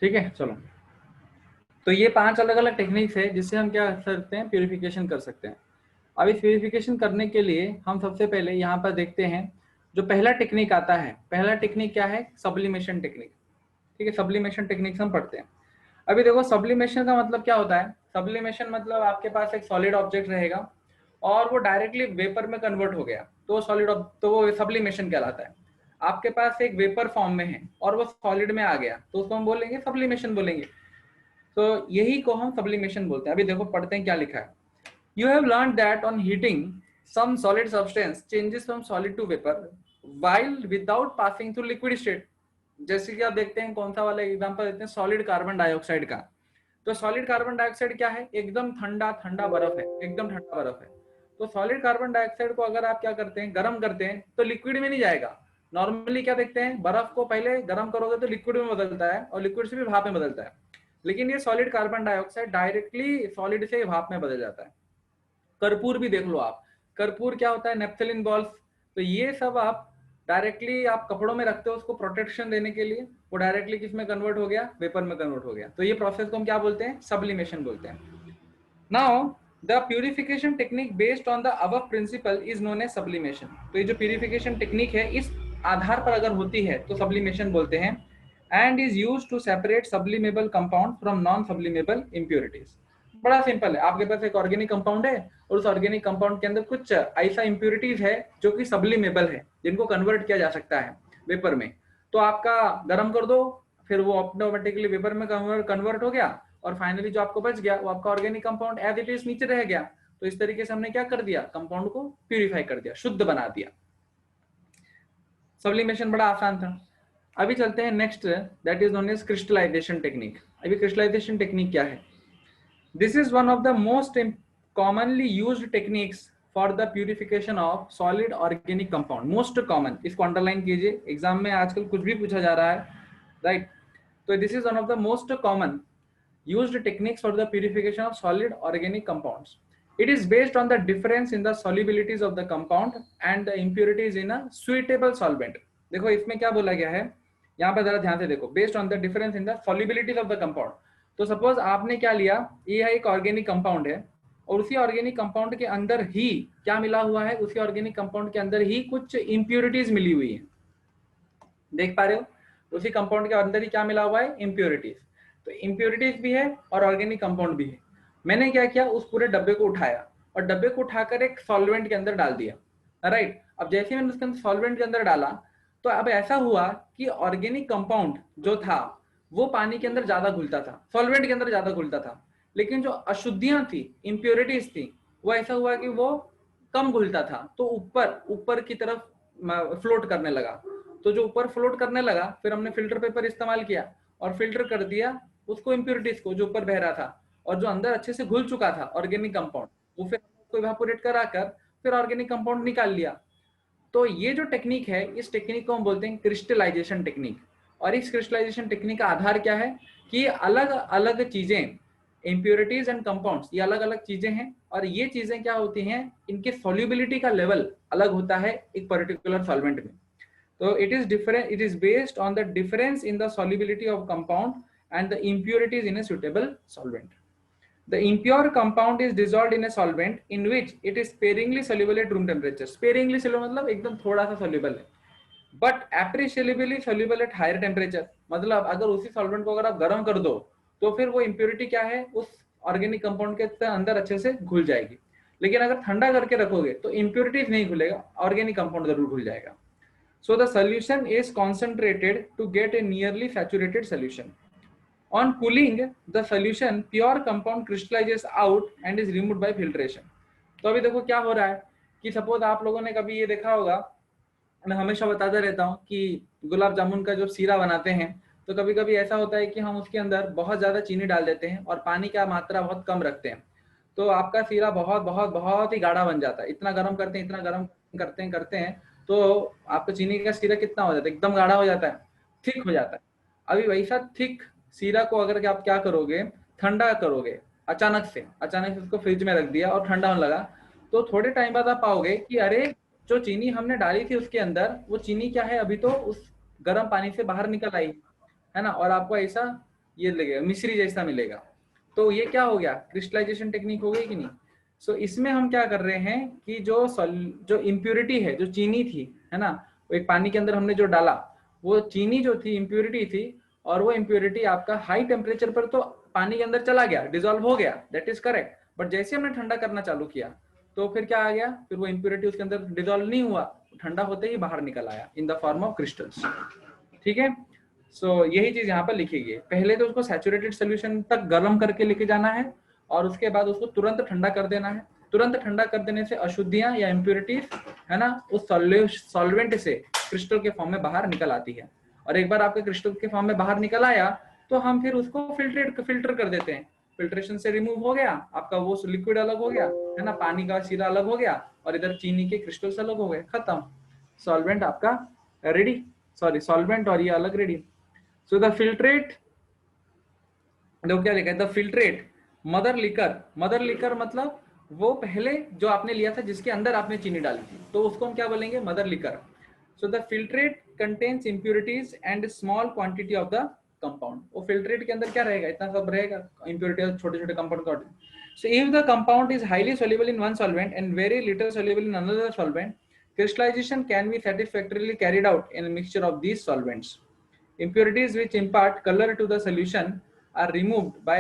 ठीक है, चलो। तो ये 5 अलग अलग टेक्निक्स है जिससे हम क्या कर सकते हैं, प्यूरिफिकेशन कर सकते हैं। अब इस प्यूरिफिकेशन करने के लिए हम सबसे पहले यहाँ पर देखते हैं, जो पहला टेक्निक आता है, पहला टेक्निक क्या है, सब्लिमेशन टेक्निक। ठीक है, सब्लिमेशन टेक्निक्स हम पढ़ते हैं। अभी देखो सब्लिमेशन का मतलब क्या होता है। सब्लिमेशन मतलब आपके पास एक सॉलिड ऑब्जेक्ट रहेगा और वो डायरेक्टली वेपर में कन्वर्ट हो गया, तो सॉलिड, तो वो सब्लिमेशन कहलाता है। आपके पास एक वेपर फॉर्म में है और वो सॉलिड में आ गया, तो उसको हम बोलेंगे सब्लिमेशन बोलेंगे। तो यही को हम सब्लिमेशन बोलते हैं। अभी देखो पढ़ते हैं क्या लिखा है। You have learned that on heating, some solid substance changes from solid to vapor while without passing through liquid state. जैसे कि आप देखते हैं, कौन सा वाला एग्जांपल देते हैं, सॉलिड कार्बन डाइऑक्साइड का। तो सॉलिड कार्बन डाइऑक्साइड क्या है, एकदम ठंडा ठंडा बर्फ है, एकदम ठंडा बर्फ है। तो सॉलिड कार्बन डाइऑक्साइड को अगर आप क्या करते हैं, गर्म करते हैं, तो लिक्विड में नहीं जाएगा। नॉर्मली क्या देखते हैं, बर्फ को पहले गर्म करोगे तो लिक्विड में बदलता है और लिक्विड से भी भाप में बदलता है। लेकिन ये solid carbon dioxide directly solid से भाप में बदल जाता है। कर्पूर भी देख लो आप, कर्पूर क्या होता है, नेप्थलीन बॉल्स। तो ये सब आप डायरेक्टली आप कपड़ों में रखते हो उसको प्रोटेक्शन देने के लिए, वो डायरेक्टली किस में कन्वर्ट हो गया, वेपर में कन्वर्ट हो गया। तो ये प्रोसेस को हम क्या बोलते हैं, सब्लिमेशन बोलते हैं। Now the purification technique based on the above principle is known as sublimation. तो ये जो प्यूरिफिकेशन टेक्निक है इस आधार पर अगर होती है तो सब्लिमेशन बोलते हैं। And is used to separate sublimable compound from non sublimable impurities. बड़ा सिंपल है, आपके पास एक ऑर्गेनिक कंपाउंड है और उस ऑर्गेनिक कंपाउंड के अंदर कुछ ऐसा इम्प्योरिटीज है जो कि सब्लिमेबल है, जिनको कन्वर्ट किया जा सकता है वेपर में। तो आपका गर्म कर दो, फिर वो ऑटोमेटिकली वेपर में कन्वर्ट हो गया और फाइनली जो आपको बच गया वो आपका organic compound as it is नीचे रह गया। तो इस तरीके से हमने क्या कर दिया, कंपाउंड को प्यूरिफाई कर दिया, शुद्ध बना दिया। सब्लिमेशन बड़ा आसान था। अभी चलते हैं next, that is known as crystallization technique. अभी क्रिस्टलाइजेशन टेक्निक क्या है, this is one of the most commonly used techniques for the purification of solid organic compound. Most common, इसको अंडरलाइन कीजिए, एग्जाम में आजकल कुछ भी पूछा जा रहा है, राइट। तो this is one of the most common used techniques for the purification of solid organic compounds. It is based on the difference in the solubilities of the compound and the impurities in a suitable solvent. देखो इसमें क्या बोला गया है, यहाँ पर जरा ध्यान से देखो, based on the difference in the solubilities of the compound। तो सपोज आपने क्या लिया, ये है एक ऑर्गेनिक कंपाउंड है और उसी ऑर्गेनिक कंपाउंड के अंदर ही क्या मिला हुआ है, उसी ऑर्गेनिक कंपाउंड के अंदर ही कुछ इंप्योरिटीज मिली हुई है। देख पा रहे हो, उसी कंपाउंड के अंदर ही क्या मिला हुआ है, इंप्योरिटीज। तो इंप्योरिटीज भी है और ऑर्गेनिक कंपाउंड भी है। मैंने क्या किया, उस पूरे डब्बे को उठाया और डब्बे को उठाकर एक सॉल्वेंट के अंदर डाल दिया, राइट। अब जैसे मैंने उसके अंदर सॉल्वेंट के अंदर डाला, तो अब ऐसा हुआ कि ऑर्गेनिक कंपाउंड जो था वो पानी के अंदर ज्यादा घुलता था, सॉल्वेंट के अंदर ज्यादा घुलता था। लेकिन जो अशुद्धियां थी, इंप्योरिटीज थी, वो ऐसा हुआ कि वो कम घुलता था, तो ऊपर ऊपर की तरफ फ्लोट करने लगा। तो जो ऊपर फ्लोट करने लगा, फिर हमने फिल्टर पेपर इस्तेमाल किया और फिल्टर कर दिया उसको, इंप्योरिटीज को जो ऊपर बह रहा था, और जो अंदर अच्छे से घुल चुका था ऑर्गेनिक कंपाउंड, वो फिर उसको इवेपोरेट कराकर फिर ऑर्गेनिक कंपाउंड निकाल लिया। तो ये जो टेक्निक है, इस टेक्निक को हम बोलते हैं क्रिस्टलाइजेशन टेक्निक। और इस क्रिस्टलाइजेशन टेक्निक का आधार क्या है कि अलग अलग चीजें, इंप्योरिटीज एंड कंपाउंड्स, ये अलग अलग चीजें हैं और ये चीजें क्या होती हैं, इनके सॉल्युबिलिटी का लेवल अलग होता है एक पर्टिकुलर सॉल्वेंट में। So it is different. It is based on the difference in the solubility of compound and the impurities in a suitable solvent. The impure compound is dissolved in a solvent in which it is sparingly soluble at room temperature. Sparingly soluble मतलब एकदम थोड़ा सा soluble है, but appreciably soluble at higher temperature। मतलब अगर उसी solvent को अगर आप गर्म कर दो तो फिर वो impurity क्या है, उस ऑर्गेनिक कंपाउंड के अंदर अच्छे से घुल जाएगी। लेकिन अगर ठंडा करके रखोगे तो impurities नहीं घुलेगा, ऑर्गेनिक कंपाउंड जरूर घुल जाएगा। So the solution is concentrated to get a nearly saturated solution. On cooling, the solution pure compound crystallizes out and is removed by filtration. तो अभी देखो क्या हो रहा है कि सपोज आप लोगों ने कभी ये देखा होगा, मैं हमेशा बताता रहता हूँ कि गुलाब जामुन का जो सीरा बनाते हैं, तो कभी कभी ऐसा होता है कि हम उसके अंदर बहुत ज्यादा चीनी डाल देते हैं और पानी का मात्रा बहुत कम रखते हैं। तो आपका सीरा बहुत बहुत बहुत ही गाढ़ा बन जाता है। इतना गर्म करते हैं, इतना गर्म करते हैं तो आपका चीनी का सीरा कितना हो जाता है, एकदम गाढ़ा हो जाता है, थिक हो जाता है। अभी वैसा थिक सीरा को अगर आप क्या करोगे, ठंडा करोगे, अचानक से उसको फ्रिज में रख दिया और ठंडा होने लगा, तो थोड़े टाइम बाद आप पाओगे कि अरे जो चीनी हमने डाली थी उसके अंदर, वो चीनी क्या है, अभी तो उस गर्म पानी से बाहर निकल आई है ना। और आपको ऐसा ये लगेगा, मिश्री जैसा मिलेगा। तो ये क्या हो गया, क्रिस्टलाइजेशन टेक्निक हो गई कि नहीं। सो इसमें हम क्या कर रहे हैं कि जो इम्प्योरिटी है, जो चीनी थी, है ना, वो एक पानी के अंदर हमने जो डाला, वो चीनी जो थी इम्प्योरिटी थी, और वो इम्प्योरिटी आपका हाई टेम्परेचर पर तो पानी के अंदर चला गया, डिजोल्व हो गया, दैट इज करेक्ट। बट जैसे हमने ठंडा करना चालू किया तो फिर क्या आ गया, फिर वो इम्प्योरिटी उसके अंदर डिजोल्व नहीं हुआ, ठंडा होते ही बाहर निकल आया in the form of crystals. ठीक है। सो यही चीज यहाँ पर लिखी गई है। पहले तो उसको सैचुरेटेड सोल्यूशन तक गर्म करके लेके जाना है, और उसके बाद उसको तुरंत ठंडा कर देना है। तुरंत ठंडा कर देने से अशुद्धियां या इम्प्योरिटीज, है ना, उस सॉल्वेंट से क्रिस्टल के फॉर्म में बाहर निकल आती है। और एक बार आपके क्रिस्टल के फॉर्म में बाहर निकल आया तो हम फिर उसको फिल्टर कर देते हैं। फिल्ट्रेशन से रिमूव हो गया आपका, वो लिक्विड अलग हो गया, है ना, पानी का सीरा अलग हो गया, और इधर चीनी के क्रिस्टल्स अलग हो गए, खत्म, सॉल्वेंट आपका रेडी, सॉरी सॉल्वेंट और ये अलग रेडी। सो द फिल्ट्रेट, देखो क्या लिखा है, द फिल्ट्रेट मदर लिकर मतलब वो पहले जो आपने लिया था जिसके अंदर आपने चीनी डाली थी, तो उसको हम क्या बोलेंगे, mother liquor. So the filtrate contains impurities and small quantity of the compound. वो फिल्ट्रेट के अंदर क्या रहेगा, इतना सब रहेगा, इम्प्योरिटी छोटे छोटे compound. So if the compound is highly soluble in one solvent and very little soluble in another solvent, crystallization can be satisfactorily carried out in a mixture of these solvents. Impurities which impart color to the solution are removed by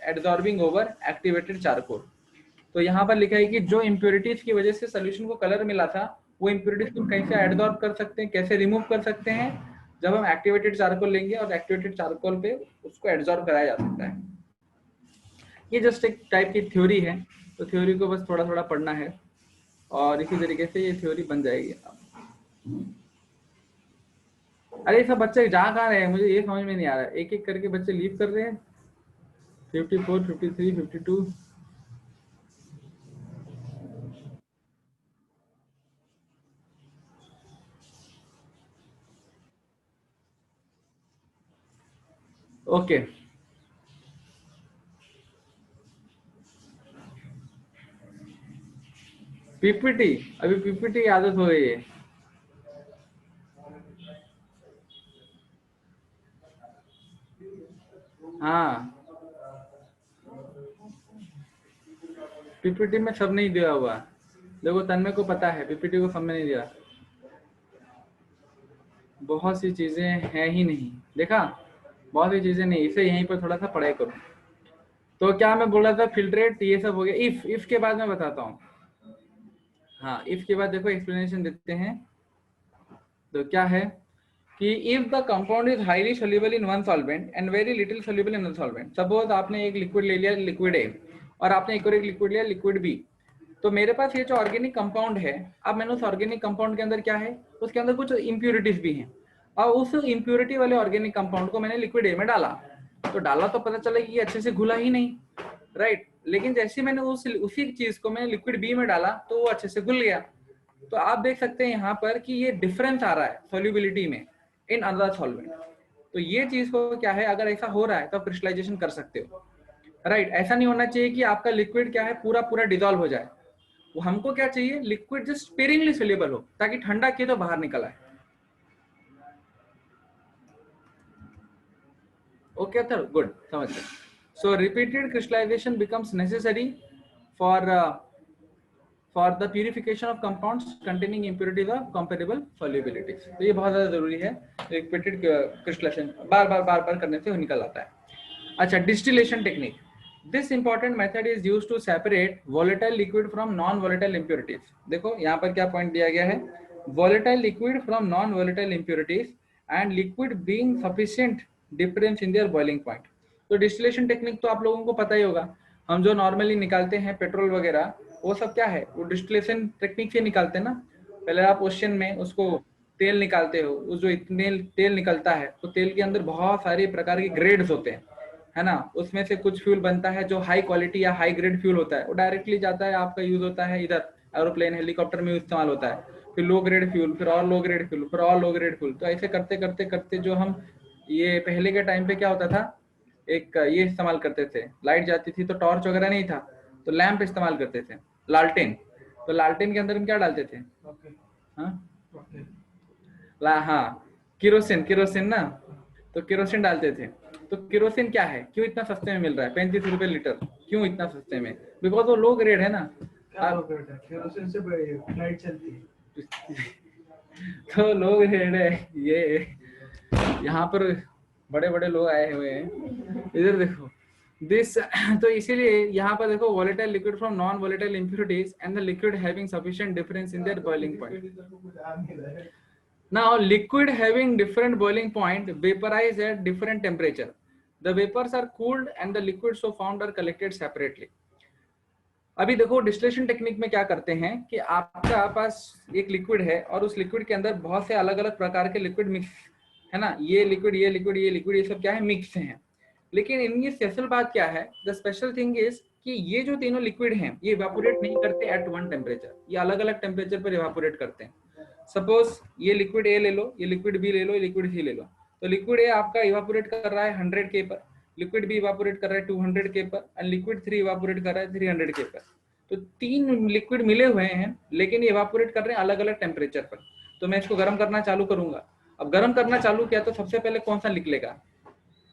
adsorbing over activated charcoal. तो यहाँ पर लिखा है कि जो impurities की वजह से सोल्यूशन को कलर मिला था, वो इम्प्योरिटीज को कैसे एडसॉर्ब कर सकते हैं, कैसे रिमूव कर सकते हैं, जब हम एक्टिवेटेड चारकोल लेंगे और एक्टिवेटेड चारकोल पे उसको एडसॉर्ब कराया जा सकता है। ये जस्ट एक टाइप की थ्योरी है, तो थ्योरी को बस थोड़ा थोड़ा पढ़ना है और इसी तरीके से ये थ्योरी बन जाएगी। अरे सब बच्चे जा कहाँ रहे हैं, मुझे ये समझ में नहीं आ रहा है, एक एक करके बच्चे लीव कर रहे हैं। 54, 53, 52। ओके, पीपीटी, अभी पीपीटी की आदत हो गई है। हाँ, पीपीटी में सब नहीं दिया हुआ, देखो तन्मय को पता है पीपीटी को सब में नहीं दिया, बहुत सी चीजें हैं ही नहीं, देखा, बहुत सी चीजें नहीं, इसे यहीं पर थोड़ा सा पढ़ाई करो। तो क्या मैं बोल रहा था, फिल्ट्रेट ये सब हो गया। इफ के बाद मैं बताता हूँ। हाँ, इफ के बाद देखो एक्सप्लेनेशन देते हैं। तो क्या है कि if the compound is highly soluble in one solvent and very little soluble in other solvent. Suppose आपने एक लिक्विड ले लिया, लिक्विड ए, और आपने एक और एक लिक्विड लिया, लिक्विड बी। तो मेरे पास ये जो ऑर्गेनिक कंपाउंड है, अब मैंने उस ऑर्गेनिक कंपाउंड के अंदर क्या है, उसके अंदर कुछ इम्प्यूरिटीज भी हैं, और उस इम्प्यूरिटी वाले ऑर्गेनिक कंपाउंड को मैंने लिक्विड ए में डाला। तो डाला तो पता चला कि ये अच्छे से घुला ही नहीं, राइट। लेकिन जैसे मैंने उसी चीज को मैंने लिक्विड बी में डाला तो वो अच्छे से घुल गया। तो आप देख सकते हैं यहाँ पर कि ये डिफरेंस आ रहा है सोल्यूबिलिटी में इन अदर सॉल्वेंट। तो ये चीज को क्या है, अगर ऐसा हो रहा है तो क्रिस्टलाइजेशन कर सकते हो, राइट। ऐसा नहीं होना चाहिए कि आपका लिक्विड क्या है पूरा पूरा डिजोल्व हो जाए। वो हमको क्या चाहिए, लिक्विड जस्ट स्पेरिंगली सोल्यूबल हो, ताकि ठंडा किए तो बाहर निकल आए। ओके सर, गुड, समझ गए। So repeated crystallisation becomes necessary for for the purification of compounds containing impurities of comparable solubilities. तो ये बहुत ज्यादा जरूरी है, रिपीटेड क्रिस्टलाइजेशन बार बार करने से वो निकल आता है। अच्छा, distillation technique, this important method is used to separate volatile liquid from non volatile impurities. देखो यहाँ पर क्या पॉइंट दिया गया है, volatile liquid from non volatile impurities and liquid being sufficient difference in their boiling point. तो distillation technique तो आप लोगों को पता ही होगा, हम जो नॉर्मली निकालते हैं पेट्रोल वगैरह, वो सब क्या है, वो डिस्टिलेशन टेक्निक से निकालते हैं ना। पहले आप ओशन में उसको तेल निकालते हो, उस जो इतने तेल निकलता है तो तेल के अंदर बहुत सारे प्रकार के ग्रेड्स होते हैं, है ना। उसमें से कुछ फ्यूल बनता है जो हाई क्वालिटी या हाई ग्रेड फ्यूल होता है, वो डायरेक्टली जाता है, आपका यूज होता है इधर एरोप्लेन हेलीकॉप्टर में इस्तेमाल होता है। फिर लो ग्रेड फ्यूल, फिर और लो ग्रेड फ्यूल, फिर और लो ग्रेड फ्यूल। तो ऐसे करते करते करते जो हम, ये पहले के टाइम पे क्या होता था, एक ये इस्तेमाल करते थे, लाइट जाती थी तो टॉर्च वगैरह नहीं था, तो लैंप इस्तेमाल करते थे, लालटेन। तो लालटेन के अंदर हम क्या डालते थे, हाँ हाँ, किरोसिन, किरोसिन ना, तो किरोसिन डालते थे। तो केरोसिन क्या है, क्यों इतना सस्ते में मिल रहा है, 35 रुपए लीटर, क्यों इतना सस्ते में? बिकॉज वो लो ग्रेड है ना। केरोसिन से फ्लाइट चलती है। तो लो ग्रेड है ये। यहाँ पर बड़े बड़े लोग आए हुए हैं, इधर देखो दिस। तो इसीलिए यहाँ पर देखो volatile liquid from non volatile impurities and the liquid having sufficient difference in their boiling point. Now, liquid having different boiling point vaporize at different temperature. The vapors are cooled and the liquids so formed are collected separately. अभी देखो distillation technique में क्या करते हैं कि आपका पास एक liquid है और उस लिक्विड के अंदर बहुत से अलग अलग प्रकार के लिक्विड मिक्स है ना, ये लिक्विड ये लिक्विड ये लिक्विड ये सब क्या है, मिक्स हैं। लेकिन इनकी स्पेशल बात क्या है, द स्पेशल थिंग इज कि ये जो तीनों लिक्विड हैं ये इवेपोरेट नहीं करते एट वन टेम्परेचर, ये अलग अलग टेम्परेचर पर इवेपोरेट करते हैं। सपोज ये लिक्विड ए ले लो, ये लिक्विड बी ले लो, ये लिक्विड सी ले लो। तो लिक्विड ए आपका इवेपोरेट कर रहा है 100 के पर, लिक्विड बी इवेपोरेट कर रहा है 200 के पर, एंड लिक्विड 3 इवेपोरेट कर रहा है 300 के पर। तो तीन लिक्विड मिले हुए हैं लेकिन ये इवेपोरेट कर रहे हैं अलग अलग टेम्परेचर पर। तो मैं इसको गर्म करना चालू करूंगा। अब गर्म करना चालू किया तो सबसे पहले कौन सा निकलेगा,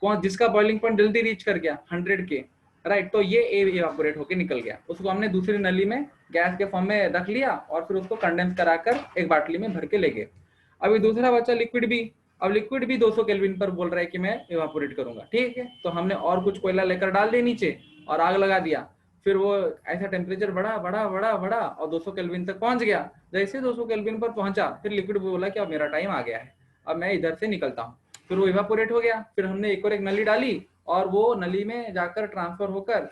कौन जिसका बॉइलिंग पॉइंट जल्दी रीच कर गया 100 के, राइट। तो ये इवेपोरेट होके निकल गया, उसको हमने दूसरी नली में गैस के फॉर्म में रख लिया और फिर उसको कंडेंस कराकर एक बाटली में भर के ले गए। अभी दूसरा बचा लिक्विड बी। अब लिक्विड भी 200 केल्विन पर बोल रहा है कि मैं इवेपोरेट करूंगा, ठीक है। तो हमने और कुछ कोयला लेकर डाल दिया नीचे और आग लगा दिया। फिर वो ऐसा टेम्परेचर बढ़ा बढ़ा बढ़ा बढ़ा और 200 केल्विन तक पहुंच गया। जैसे 200 केल्विन पर पहुंचा फिर लिक्विड बोला कि अब मेरा टाइम आ गया है, अब मैं इधर से निकलता हूँ। फिर वो इवेपोरेट हो गया। फिर हमने एक और एक नली डाली और वो नली में जाकर ट्रांसफर होकर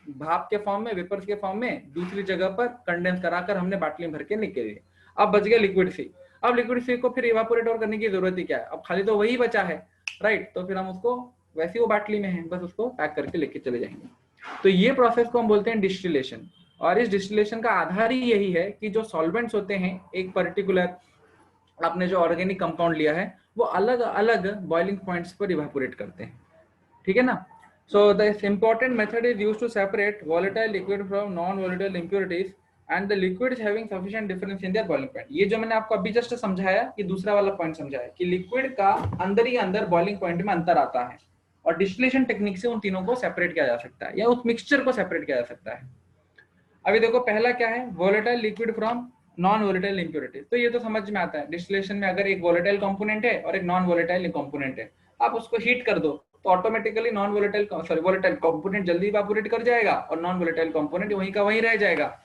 भाप के फॉर्म में, वेपर्स के फॉर्म में दूसरी जगह पर कंडेंस कराकर हमने बाटली में भर के निकल गए। अब बच गया लिक्विड सी। अब लिक्विड सी को फिर इवेपोरेट और करने की जरूरत ही क्या है, अब खाली तो वही बचा है, राइट। तो फिर हम उसको वैसे वो बाटली में है, बस उसको पैक करके लेके चले जाएंगे। तो ये प्रोसेस को हम बोलते हैं डिस्टिलेशन। और इस डिस्टिलेशन का आधार ही यही है कि जो सॉल्वेंट्स होते हैं एक पर्टिकुलर आपने जो ऑर्गेनिक कंपाउंड लिया है वो अलग अलग बॉइलिंग पॉइंट्स पर इवेपोरेट करते हैं, ठीक है ना। So the important method is used to separate volatile liquid from non volatile impurities and the liquids having sufficient difference in their boiling point. ये जो मैंने आपको अभी जस्ट समझाया कि दूसरा वाला पॉइंट समझाया कि लिक्विड का अंदर ही अंदर बॉइलिंग पॉइंट में अंतर आता है और डिस्टिलेशन टेक्निक से उन तीनों को सेपरेट किया जा सकता है या उस मिक्सचर को सेपरेट किया जा सकता है। अभी देखो पहला क्या है, volatile liquid from non volatile impurities. तो ये तो समझ में आता है, डिस्टिलेशन में अगर एक वोलेटाइल कंपोनेंट है और एक नॉन वोलेटाइल कंपोनेंट है, आप उसको हीट कर दो तो automatically non volatile sorry volatile component जल्दी इवेपोरेट कर जाएगा और नॉन वोलेटाइल कंपोनेंट वहीं का वहीं रह जाएगा।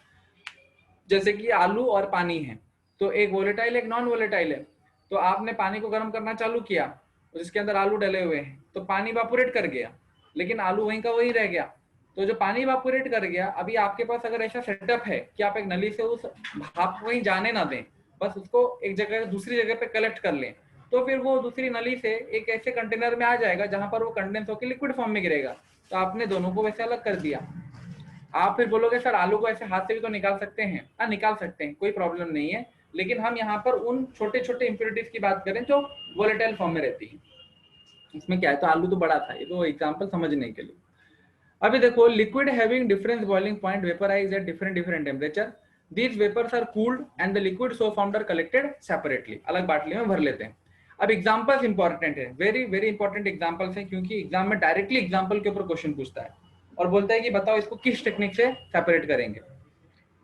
जैसे कि आलू और पानी है, तो एक वोलेटाइल एक नॉन वोलेटाइल है। तो आपने पानी को गर्म करना चालू किया जिसके अंदर आलू डले हुए हैं, तो पानी इवेपोरेट कर गया लेकिन आलू वहीं का वहीं रह गया। तो जो पानी इवेपोरेट कर गया, अभी आपके पास अगर ऐसा सेटअप है कि आप एक नली से उस भाप को वहीं जाने ना दें, बस उसको एक जगह दूसरी जगह पे कलेक्ट कर लें, तो फिर वो दूसरी नली से एक ऐसे कंटेनर में आ जाएगा जहां पर वो कंडेंस होकर लिक्विड फॉर्म में गिरेगा। तो आपने दोनों को वैसे अलग कर दिया। आप फिर बोलोगे सर आलू को ऐसे हाथ से भी तो निकाल सकते हैं, हाँ निकाल सकते हैं, कोई प्रॉब्लम नहीं है। लेकिन हम यहाँ पर उन छोटे छोटे इंप्योरिटीज की बात करें जो वोलेटाइल फॉर्म में रहती है। इसमें क्या है, तो आलू तो बड़ा था, ये तो एग्जांपल समझने के लिए। अभी देखो liquid having different boiling point vaporise at different temperature, these vapours are cooled and the liquid so formed are collected separately, अलग बाटली में भर लेते हैं। अब एग्जांपल्स इंपॉर्टेंट है, वेरी वेरी इंपॉर्टेंट एग्जांपल्स है, क्योंकि एग्जाम में डायरेक्टली एग्जांपल के ऊपर क्वेश्चन पूछता है और बोलता है कि बताओ इसको किस टेक्निक से सेपरेट करेंगे।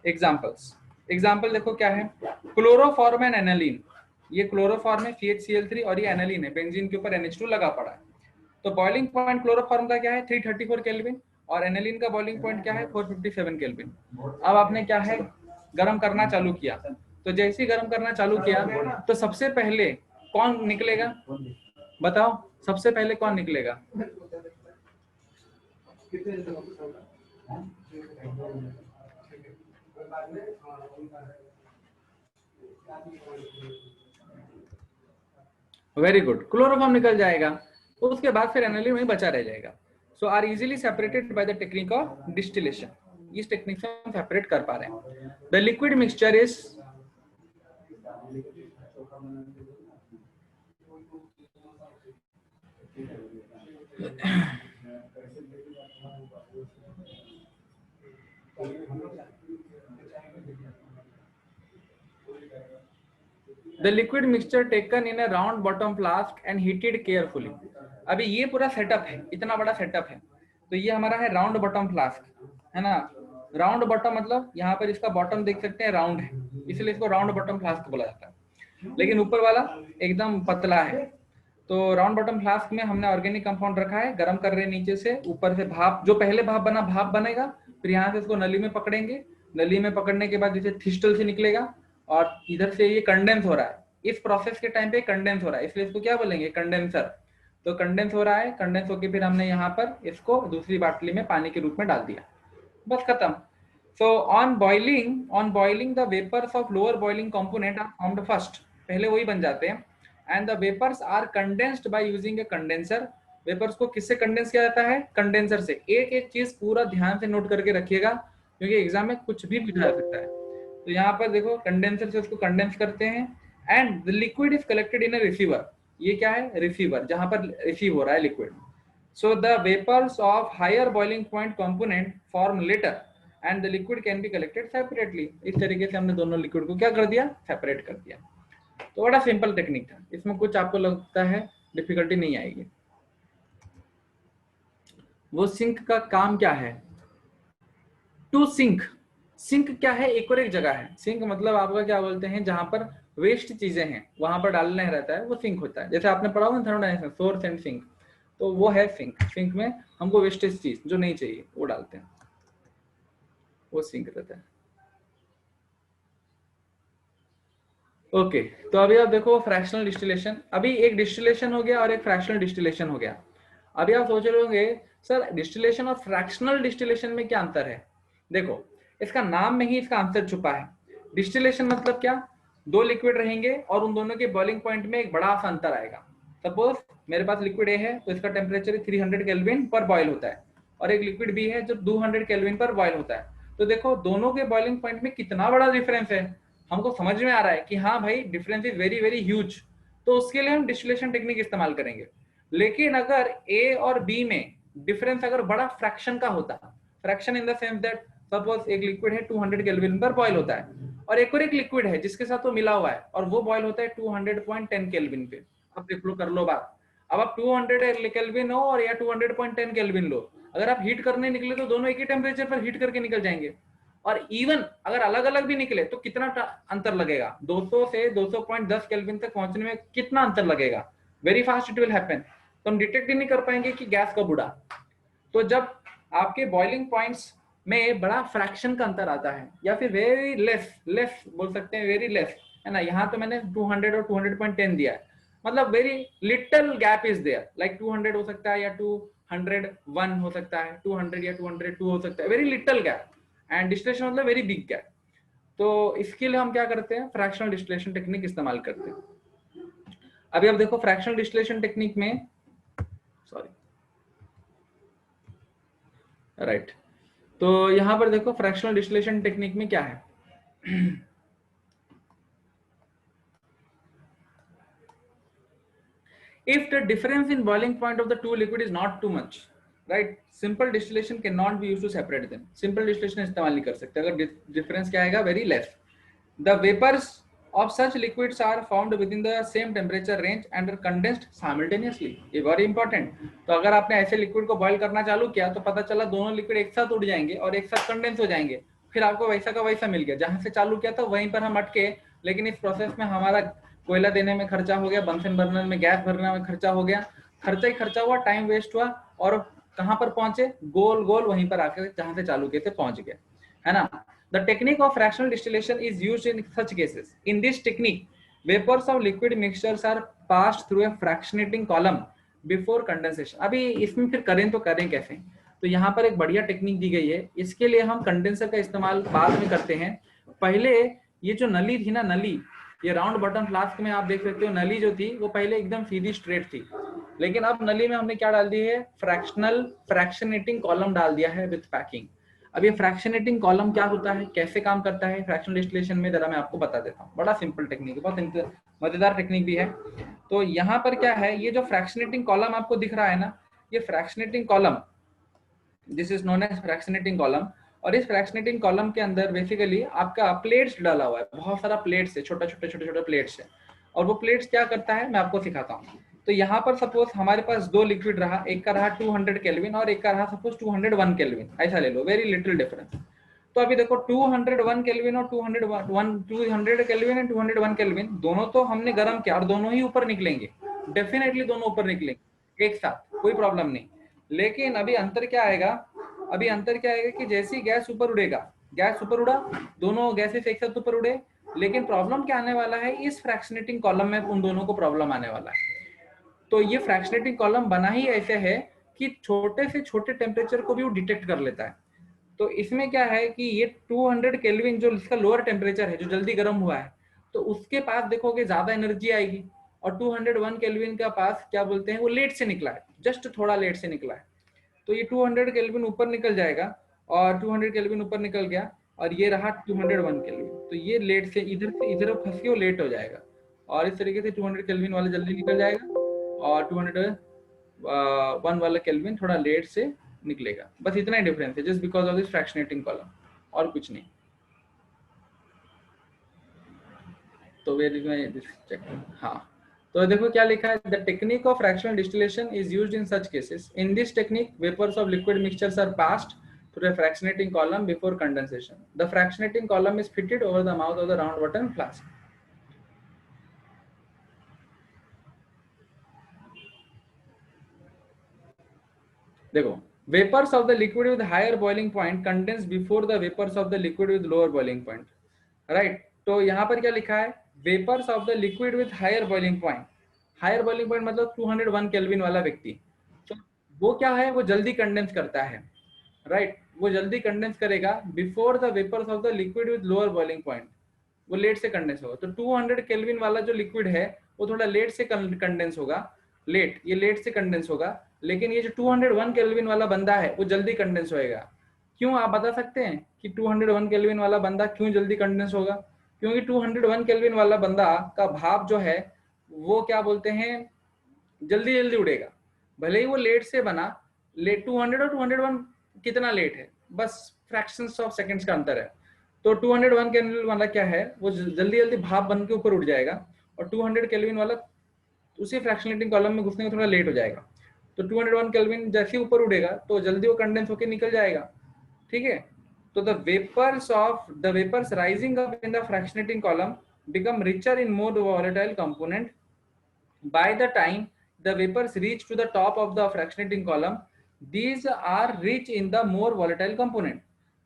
एग्जांपल्स, एग्जांपल देखो क्या है, क्लोरोफॉर्म एंड एनालिन। ये क्लोरोफॉर्म है CH Cl3 और ये एनालिन है, बेंजीन के ऊपर NH2 लगा पड़ा है। तो बॉइलिंग पॉइंट क्लोरोफॉर्म का क्या है 334 केल्विन और एनालिन का बॉइलिंग पॉइंट क्या है 457 केल्विन। अब आपने क्या है गर्म करना चालू किया, तो जैसे ही गर्म करना चालू किया तो सबसे पहले कौन निकलेगा, बताओ सबसे पहले कौन निकलेगा? वेरी गुड, क्लोरोफॉर्म निकल जाएगा, उसके बाद फिर एनालिन वहीं बचा रह जाएगा। So are easily separated by the technique of distillation. इस टेक्निक से हम सेपरेट कर पा रहे हैं। The liquid mixture is the liquid mixture taken in a round bottom flask and heated carefully. अभी ये पूरा सेटअप है, इतना बड़ा सेटअप है, तो ये हमारा है राउंड बॉटम फ्लास्क, है ना। राउंड बॉटम मतलब यहाँ पर इसका बॉटम देख सकते हैं राउंड है, इसलिए इसको राउंड बॉटम फ्लास्क बोला जाता है, लेकिन ऊपर वाला एकदम पतला है। तो राउंड बॉटम फ्लास्क में हमने ऑर्गेनिक कंपाउंड रखा है, गर्म कर रहे हैं नीचे से, ऊपर से भाप, जो पहले भाप बना भाप बनेगा, फिर यहाँ से इसको नली में पकड़ेंगे, नली में पकड़ने के बाद जैसे थिस्टल से निकलेगा और इधर से ये कंडेंस हो रहा है। इस प्रोसेस के टाइम पे कंडेंस हो रहा है, इसलिए इसको क्या बोलेंगे, कंडेंसर। तो कंडेंस हो रहा है, कंडेंस होके फिर हमने यहाँ पर इसको दूसरी बाटली में पानी के रूप में डाल दिया, बस खत्म। So on boiling the vapors of lower boiling component are formed first, पहले वही बन जाते हैं, and the vapors are condensed by using a condenser। Vapours को किससे कंडेंस किया जाता है, कंडेंसर से। एक एक चीज पूरा ध्यान से नोट करके रखिएगा, क्योंकि एग्जाम में कुछ भी पूछा जा सकता है। तो यहाँ पर देखो कंडेंसर से उसको कंडेंस करते हैं, and the liquid is collected in a receiver. ये क्या है, रिसीवर, जहां पर रिसीव हो रहा है liquid. So the vapours of higher boiling point component form later and the liquid can be collected separately. इस तरीके से हमने दोनों लिक्विड को क्या कर दिया, सेपरेट कर दिया। तो बड़ा सिंपल टेक्निक था, इसमें कुछ आपको लगता है डिफिकल्टी नहीं आएगी। वो सिंक का काम क्या है, टू सिंक। सिंक क्या है, एक और एक जगह है। सिंक मतलब आपका क्या बोलते हैं, जहां पर वेस्ट चीजें हैं वहां पर डालना रहता है, वो सिंक होता है। जैसे आपने पढ़ा हुआ थर्मोडायनेमिक्स में, सोर्स एंड सिंक, तो वो है सिंक। सिंक में हमको वेस्टेज चीज जो नहीं चाहिए वो डालते हैं, वो सिंक रहता है। ओके, तो अभी आप देखो फ्रैक्शनल डिस्टिलेशन। अभी एक डिस्टिलेशन हो गया और एक फ्रैक्शनल डिस्टिलेशन हो गया। अभी आप सोच रहे होंगे सर डिस्टिलेशन और फ्रैक्शनल डिस्टिलेशन में क्या अंतर है। देखो इसका नाम में ही इसका आंसर छुपा है। डिस्टिलेशन मतलब क्या, दो लिक्विड रहेंगे और उन दोनों के बॉइलिंग पॉइंट में एक बड़ा सा अंतर आएगा। सपोज मेरे पास लिक्विड ए है, तो इसका टेम्परेचर 300 केल्विन पर बॉयल होता है, और एक लिक्विड बी है जो 200 केल्विन पर बॉयल होता है। तो देखो दोनों के बॉइलिंग पॉइंट में कितना बड़ा डिफरेंस है, हमको समझ में आ रहा है कि हाँ भाई difference is very very huge. तो उसके लिए हम डिस्टिलेशन टेक्निक इस्तेमाल करेंगे। लेकिन अगर ए और बी में डिफरेंस अगर बड़ा फ्रैक्शन का होता, fraction in the sense that suppose एक लिक्विड है 200 केल्विन पर बॉयल होता है, और एक और एक लिक्विड है जिसके साथ वो मिला हुआ है और वो बॉयल होता है 200.10 केल्विन पे। अब देख लो, कर लो बात। अब आप 200 केल्विन हो और या 200.10 केल्विन लो, अगर आप हीट करने निकले तो दोनों एक ही टेम्परेचर पर हीट करके निकल जाएंगे। और इवन अगर अलग अलग भी निकले तो कितना अंतर लगेगा, 200 से 200.10 केल्विन तक पहुंचने में कितना अंतर लगेगा, very fast it will happen. तो हम डिटेक्ट ही नहीं कर पाएंगे कि गैस कब उड़ा। तो जब आपके बॉइलिंग पॉइंट्स में बड़ा फ्रैक्शन का अंतर आता है, या फिर वेरी लेस बोल सकते हैं, वेरी लेस, है ना। यहाँ तो मैंने 200 और 200.10 दिया है, मतलब very little gap is there, like 200 हो सकता है या 201 हो सकता है, 200 या 202 हो सकता है, very little gap. And distillation मतलब वेरी बिग गैप। तो इसके लिए हम क्या करते हैं, फ्रैक्शनल डिस्टिलेशन टेक्निक इस्तेमाल करते हैं। अभी आप देखो फ्रैक्शनल डिस्टिलेशन टेक्निक में, सॉरी राइट, तो यहां पर देखो फ्रैक्शनल डिस्टिलेशन टेक्निक में क्या है। If the difference in boiling point of the two liquid is not too much, right, simple distillation cannot be used to separate them। simple distillation इस्तेमाल नहीं कर सकते अगर difference क्या आएगा, very less। the vapors of such liquids are formed within the same temperature range and are condensed simultaneously। ये very important। तो अगर आपने ऐसे लिक्विड को बॉयल करना चालू किया तो पता चला दोनों लिक्विड एक साथ उड़ जाएंगे और एक साथ कंडेंस हो जाएंगे, फिर आपको वैसा का वैसा मिल गया, जहां से चालू किया था वहीं पर हम अटके। लेकिन इस प्रोसेस में हमारा कोयला देने में खर्चा हो गया, बंसन बर्नर में गैस भरने में खर्चा हो गया, खर्चा ही खर्चा हुआ, टाइम वेस्ट हुआ, और कहां पर पहुंचे, गोल गोल वहीं पर आकर जहां से चालू किए थे पहुंच गए, है ना। The technique of fractional distillation is used in such cases। In this technique, vapors of liquid mixtures are passed through a fractionating column before condensation। अभी इसमें फिर करें तो करें कैसे, तो यहाँ पर एक बढ़िया टेक्निक दी गई है। इसके लिए हम कंडेंसर का इस्तेमाल बाद में करते हैं। पहले ये जो नली थी ना, नली, ये राउंड बॉटम फ्लास्क में आप देख सकते हो, नली जो थी वो पहले एकदम सीधी स्ट्रेट थी, लेकिन अब नली में हमने क्या डाल दी है, फ्रैक्शनेटिंग कॉलम डाल दिया है विद पैकिंग। अब ये फ्रैक्शनेटिंग कॉलम क्या होता है, कैसे काम करता है फ्रैक्शनल डिस्टिलेशन में, जरा मैं आपको बता देता हूँ। बड़ा सिंपल टेक्निक है, बहुत मजेदार टेक्निक भी है। तो यहाँ पर क्या है, ये जो फ्रैक्शनेटिंग कॉलम आपको दिख रहा है ना, ये fractionating column, this is known as fractionating column. और इस फ्रैक्शनेटिंग कॉलम के अंदर बेसिकली आपका प्लेट्स डाला हुआ है, बहुत सारा प्लेट्स है, छोटा छोटा प्लेट्स है। और वो प्लेट्स क्या करता है मैं आपको सिखाता हूँ। तो यहाँ पर सपोज हमारे पास दो लिक्विड रहा, एक का रहा 200 केल्विन और एक का रहा सपोज 201 केल्विन, ऐसा ले लो, वेरी लिटिल डिफरेंस। तो अभी देखो 201 केल्विन और 200 केल्विन एंड 201 केल्विन दोनों तो हमने गर्म किया और दोनों ही ऊपर निकलेंगे, डेफिनेटली दोनों ऊपर निकलेंगे एक साथ, कोई प्रॉब्लम नहीं। लेकिन अभी अंतर क्या आएगा, अभी अंतर क्या आएगा कि जैसे ही गैस ऊपर उड़ेगा, गैस ऊपर उड़ा, दोनों गैसेस एक साथ ऊपर उड़े, लेकिन प्रॉब्लम क्या आने वाला है, इस फ्रैक्शनेटिंग कॉलम में उन दोनों को प्रॉब्लम आने वाला है। तो ये फ्रैक्शनेटिंग कॉलम बना ही ऐसे है कि छोटे से छोटे टेम्परेचर को भी वो डिटेक्ट कर लेता है। तो इसमें क्या है कि ये 200 केल्विन जो इसका लोअर टेम्परेचर है, जो जल्दी गर्म हुआ है, तो उसके पास देखोगे ज्यादा एनर्जी आएगी, और 201 केल्विन का पास क्या बोलते हैं वो लेट से निकला है, जस्ट थोड़ा लेट से निकला है। तो ये 200 केल्विन ऊपर निकल जाएगा, और 200 केल्विन ऊपर निकल गया, और ये रहा 201 केल्विन, तो ये लेट से इधर फंस के वो लेट हो जाएगा, और इस तरीके से 200 केल्विन वाला जल्दी निकल जाएगा, और 201 वाला केल्विन थोड़ा लेट से निकलेगा। बस इतना ही डिफरेंस है, just because of this fractionating column, और कुछ नहीं। तो वेरी में चेक, हाँ, तो देखो क्या लिखा है, the technique of fractional distillation is used in such cases. In this technique vapours of liquid mixtures are passed through a fractionating column before condensation. The fractionating column is fitted over the mouth of the round bottom flask. देखो, vapors of the liquid with higher boiling point condense before the vapors of the liquid with lower boiling point. Right? तो यहाँ पर क्या लिखा है, vapors of the liquid with higher boiling point. Higher boiling point मतलब 201 kelvin वाला व्यक्ति, तो वो क्या है, वो जल्दी कंडेंस करता है, राइट, वो जल्दी कंडेंस करेगा before the vapours of the liquid with lower boiling point, वो लेट से कंडेंस होगा। तो 200 केल्विन वाला जो लिक्विड है वो थोड़ा लेट से कंडेंस होगा, ये लेट से कंडेंस होगा, लेकिन ये जो 201 केल्विन वाला बंदा है वो जल्दी कंडेंस होएगा। क्यों, आप बता सकते हैं कि 201 केल्विन वाला बंदा क्यों जल्दी कंडेंस होगा? क्योंकि 201 केल्विन वाला बंदा का भाप जो है वो क्या बोलते हैं, जल्दी जल्दी उड़ेगा, भले ही वो लेट से बना, लेट 200 और 201 कितना लेट है, बस फ्रैक्शंस ऑफ सेकंड्स का अंतर है। तो 201 केल्विन वाला क्या है, वो जल्दी जल्दी भाप बन के ऊपर उड़ जाएगा, और 200 केल्विन वाला उसी फ्रैक्शनेटिंग कॉलम में घुसने में थोड़ा लेट हो जाएगा। तो 201 केल्विन जैसे ऊपर उड़ेगा तो जल्दी वो कंडेंस होकर निकल जाएगा, ठीक है। तो the vapours rising up in the fractionating column become richer in more volatile component. By the time the vapors reach to the top of the fractionating column, these are rich in the more volatile component.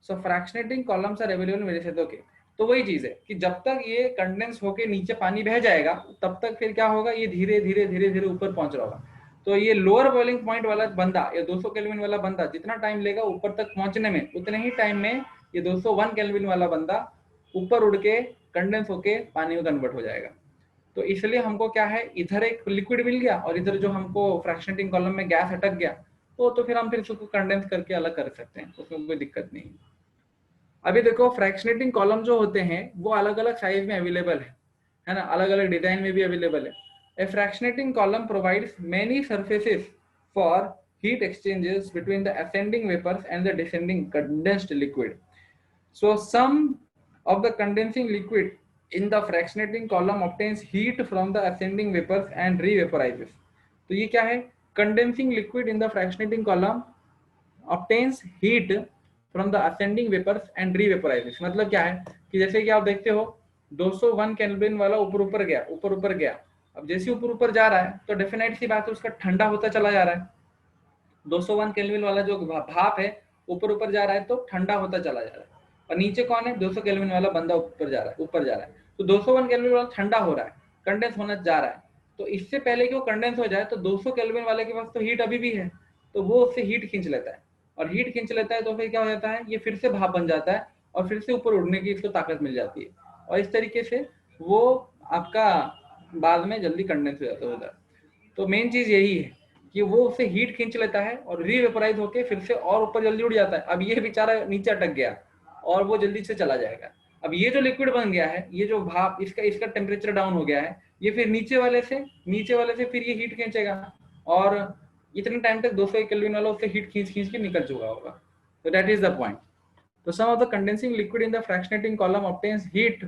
So fractionating columns are available in various okay. तो वही चीज है कि जब तक ये condense होके नीचे पानी बह जाएगा तब तक फिर क्या होगा, ये धीरे धीरे धीरे धीरे ऊपर पहुंच रहा होगा। तो ये लोअर बॉइलिंग पॉइंट वाला बंदा या 200 केल्विन वाला बंदा जितना टाइम लेगा ऊपर तक पहुंचने में, उतने ही टाइम में ये 201 केल्विन वाला बंदा ऊपर उड़ के कंडेंस होके पानी में कन्वर्ट हो जाएगा। तो इसलिए हमको क्या है, इधर एक लिक्विड मिल गया और इधर जो हमको फ्रैक्शनेटिंग कॉलम में गैस अटक गया, तो फिर हम फिर उसको कंडेंस करके अलग कर सकते हैं, उसमें कोई दिक्कत नहीं। अभी देखो फ्रैक्शनेटिंग कॉलम जो होते हैं वो अलग अलग साइज में अवेलेबल है ना, अलग अलग डिजाइन में भी अवेलेबल है। A fractionating column provides many surfaces for heat exchanges between the ascending vapors and the descending condensed liquid. So some of the condensing liquid in the fractionating column obtains heat from the ascending vapors and re-vaporizes. तो ये क्या है, condensing liquid in the fractionating column obtains heat from the ascending vapors and re-vaporizes। मतलब क्या है कि जैसे कि आप देखते हो 201 केल्विन वाला ऊपर ऊपर गया, अब जैसे ऊपर ऊपर जा रहा है तो डेफिनेट सी बात है उसका ठंडा होता चला जा रहा है। 201 केल्विन वाला जो भाप है ऊपर जा रहा है तो ठंडा होता चला जा रहा है, और नीचे कौन है, 200 केल्विन वाला बंदा ऊपर जा रहा है। तो 201 केल्विन वाला ठंडा हो रहा है, कंडेंस होना जा रहा है। तो इससे पहले कि वो कंडेंस हो जाए तो 200 केल्विन वाले के पास तो हीट अभी भी है, तो वो उससे हीट खींच लेता है, और हीट खींच लेता है तो फिर क्या हो जाता है, ये फिर से भाप बन जाता है और फिर से ऊपर उड़ने की इसको ताकत मिल जाती है, और इस तरीके से वो आपका बाद में जल्दी कंडेंस हो जाता है उधर। तो मेन चीज यही है कि वो उससे हीट खींच लेता है और रीवेपोराइज होके फिर से और ऊपर जल्दी उड़ जाता है। अब ये बेचारा नीचे अटक गया और वो जल्दी से चला जाएगा। अब ये जो लिक्विड बन गया है, ये जो भाप, इसका टेम्परेचर डाउन हो गया है, ये फिर नीचे वाले से फिर ये हीट खींचेगा, और इतने टाइम तक 200 केल्विन वाला उससे हीट खींच के निकल चुका होगा। तो दैट इज द पॉइंट। तो some of the condensing liquid in the fractionating column obtains heat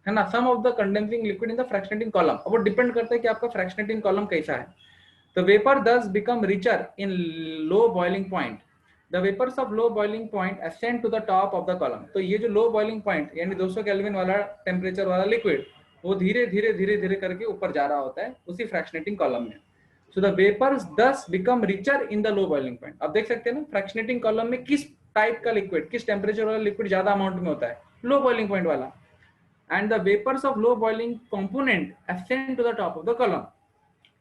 है ना, some of the condensing liquid in the fractionating column. अब वो डिपेंड करता है कि आपका फ्रैक्शनेटिंग कॉलम कैसा है। The vapour thus become richer in low boiling point, the vapours of low boiling point ascend to the top of the column. तो ये जो लो बॉइलिंग पॉइंट यानी 200 केल्विन वाला टेम्परेचर वाला लिक्विड वो धीरे धीरे धीरे धीरे करके ऊपर जा रहा होता है उसी फ्रैक्शनेटिंग कॉलम में। So the vapours thus become richer in the low boiling point. अब देख सकते हैं ना फ्रैक्शनेटिंग कॉलम में किस टाइप का लिक्विड, किस टेम्परेचर वाला लिक्विड ज्यादा अमाउंट में होता है, लो बॉइलिंग पॉइंट वाला। And the vapors of low boiling component ascend to the top of the column.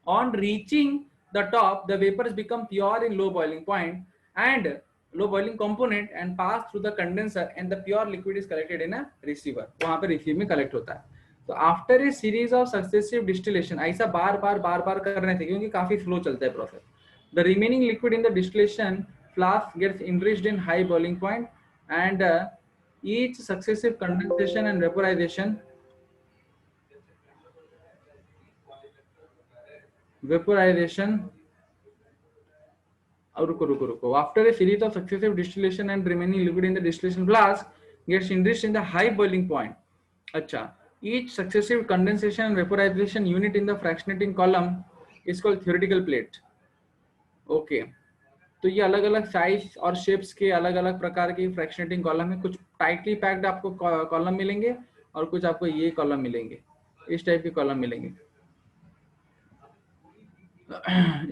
On reaching the top, the vapors become pure in low boiling point and low boiling component and pass through the condenser, and the pure liquid is collected in a receiver. वहां पे receiver में collect होता है। तो after a series of successive distillation, ऐसा बार बार करने से, क्योंकि काफी slow चलता है process, the remaining liquid in the distillation flask gets enriched in high boiling point and each successive condensation and vaporization रुको after a series of successive distillation and remaining liquid in the distillation flask gets enriched in the high boiling point. अच्छा, each successive condensation and vaporization unit in the fractionating column is called theoretical plate. Okay तो ये अलग अलग size और shapes के अलग अलग प्रकार के फ्रैक्शनेटिंग कॉलम है। कुछ टाइटली पैक्ड आपको कॉलम मिलेंगे और कुछ आपको ये कॉलम मिलेंगे, इस टाइप के कॉलम मिलेंगे।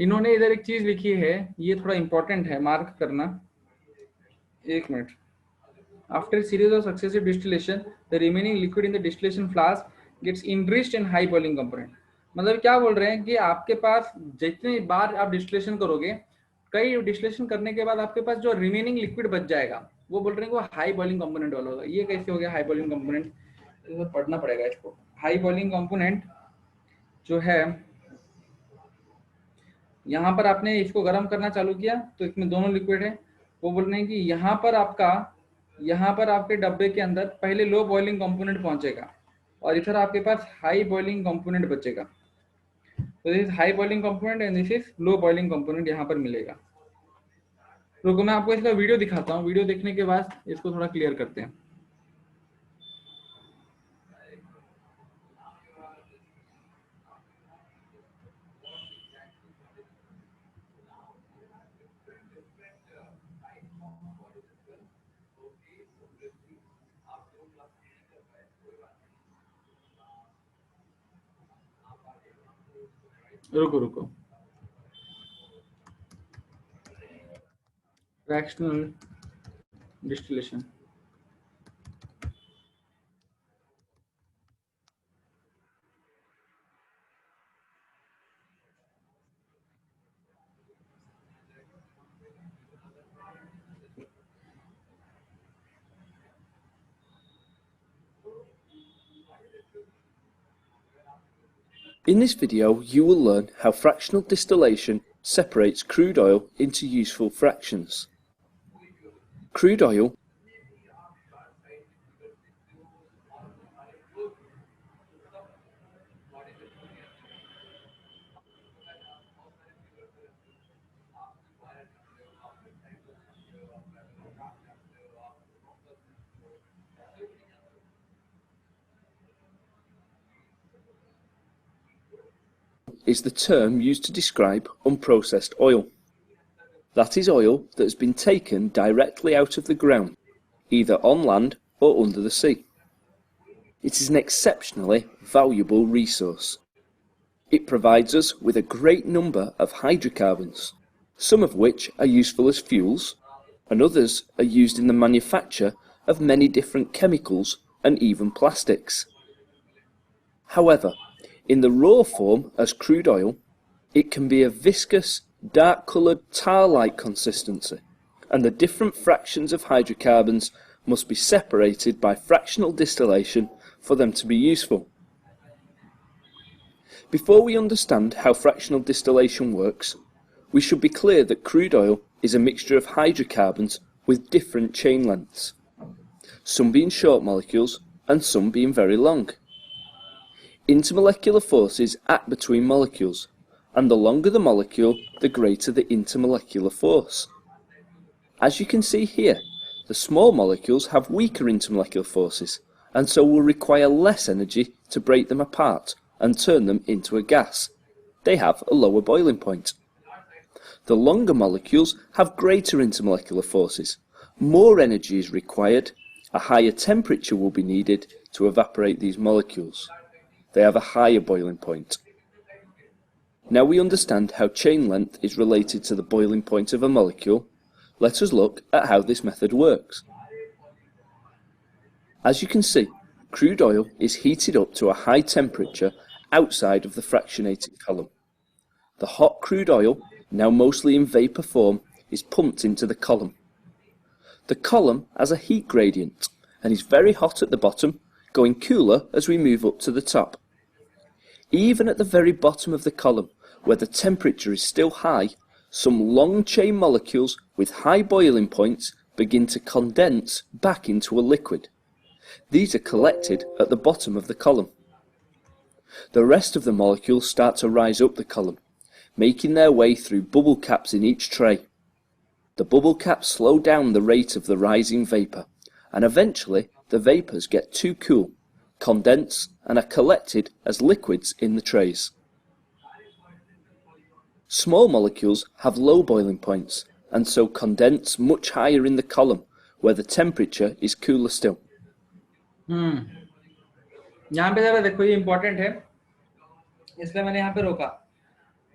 इन्होंने इधर एक चीज लिखी है, ये थोड़ा इंपॉर्टेंट है, मार्क करना, एक minute. After series of successive distillation the remaining liquid in the distillation flask gets enriched in high boiling component. मतलब क्या बोल रहे हैं कि आपके पास जितनी बार आप डिस्टिलेशन करोगे, कई डिस्टिलेशन करने के बाद आपके पास जो रिमेनिंग लिक्विड बच जाएगा वो बोल रहे हैं वो हाई बॉइलिंग कंपोनेंट वाला होगा। ये कैसे हो गया हाई बॉइलिंग कंपोनेंट, तो पढ़ना पड़ेगा इसको। हाई बॉइलिंग कंपोनेंट जो है, यहाँ पर आपने इसको गर्म करना चालू किया तो इसमें दोनों लिक्विड है, वो बोल रहे हैं कि यहाँ पर आपके डब्बे के अंदर पहले लो बॉइलिंग कंपोनेंट पहुंचेगा और इधर आपके पास हाई बॉइलिंग कंपोनेंट बचेगा। तो this is high boiling component and this is low boiling component यहाँ पर मिलेगा। रुको मैं आपको इसका वीडियो दिखाता हूँ, वीडियो देखने के बाद इसको थोड़ा क्लियर करते हैं। रुको fractional distillation, In this video, you will learn how fractional distillation separates crude oil into useful fractions. Crude oil is the term used to describe unprocessed oil. That is oil that has been taken directly out of the ground, either on land or under the sea. It is an exceptionally valuable resource. It provides us with a great number of hydrocarbons, some of which are useful as fuels, and others are used in the manufacture of many different chemicals and even plastics. However, in the raw form as crude oil, it can be a viscous, dark-coloured tar-like consistency, and the different fractions of hydrocarbons must be separated by fractional distillation for them to be useful. Before we understand how fractional distillation works, we should be clear that crude oil is a mixture of hydrocarbons with different chain lengths, some being short molecules and some being very long. Intermolecular forces act between molecules, and the longer the molecule, the greater the intermolecular force. As you can see here, the small molecules have weaker intermolecular forces, and so will require less energy to break them apart and turn them into a gas. They have a lower boiling point. The longer molecules have greater intermolecular forces. More energy is required, a higher temperature will be needed to evaporate these molecules. They have a higher boiling point. Now we understand how chain length is related to the boiling point of a molecule. Let us look at how this method works. As you can see, crude oil is heated up to a high temperature outside of the fractionated column. The hot crude oil, now mostly in vapour form, is pumped into the column. The column has a heat gradient and is very hot at the bottom, going cooler as we move up to the top. Even at the very bottom of the column, where the temperature is still high, some long chain molecules with high boiling points begin to condense back into a liquid. These are collected at the bottom of the column. The rest of the molecules start to rise up the column, making their way through bubble caps in each tray. The bubble caps slow down the rate of the rising vapour, and eventually the vapours get too cool, condense, and are collected as liquids in the trays. Small molecules have low boiling points, and so condense much higher in the column, where the temperature is cooler still. यहाँ पे जरा देखो, ये important है, इसलिए मैंने यहाँ पे रोका.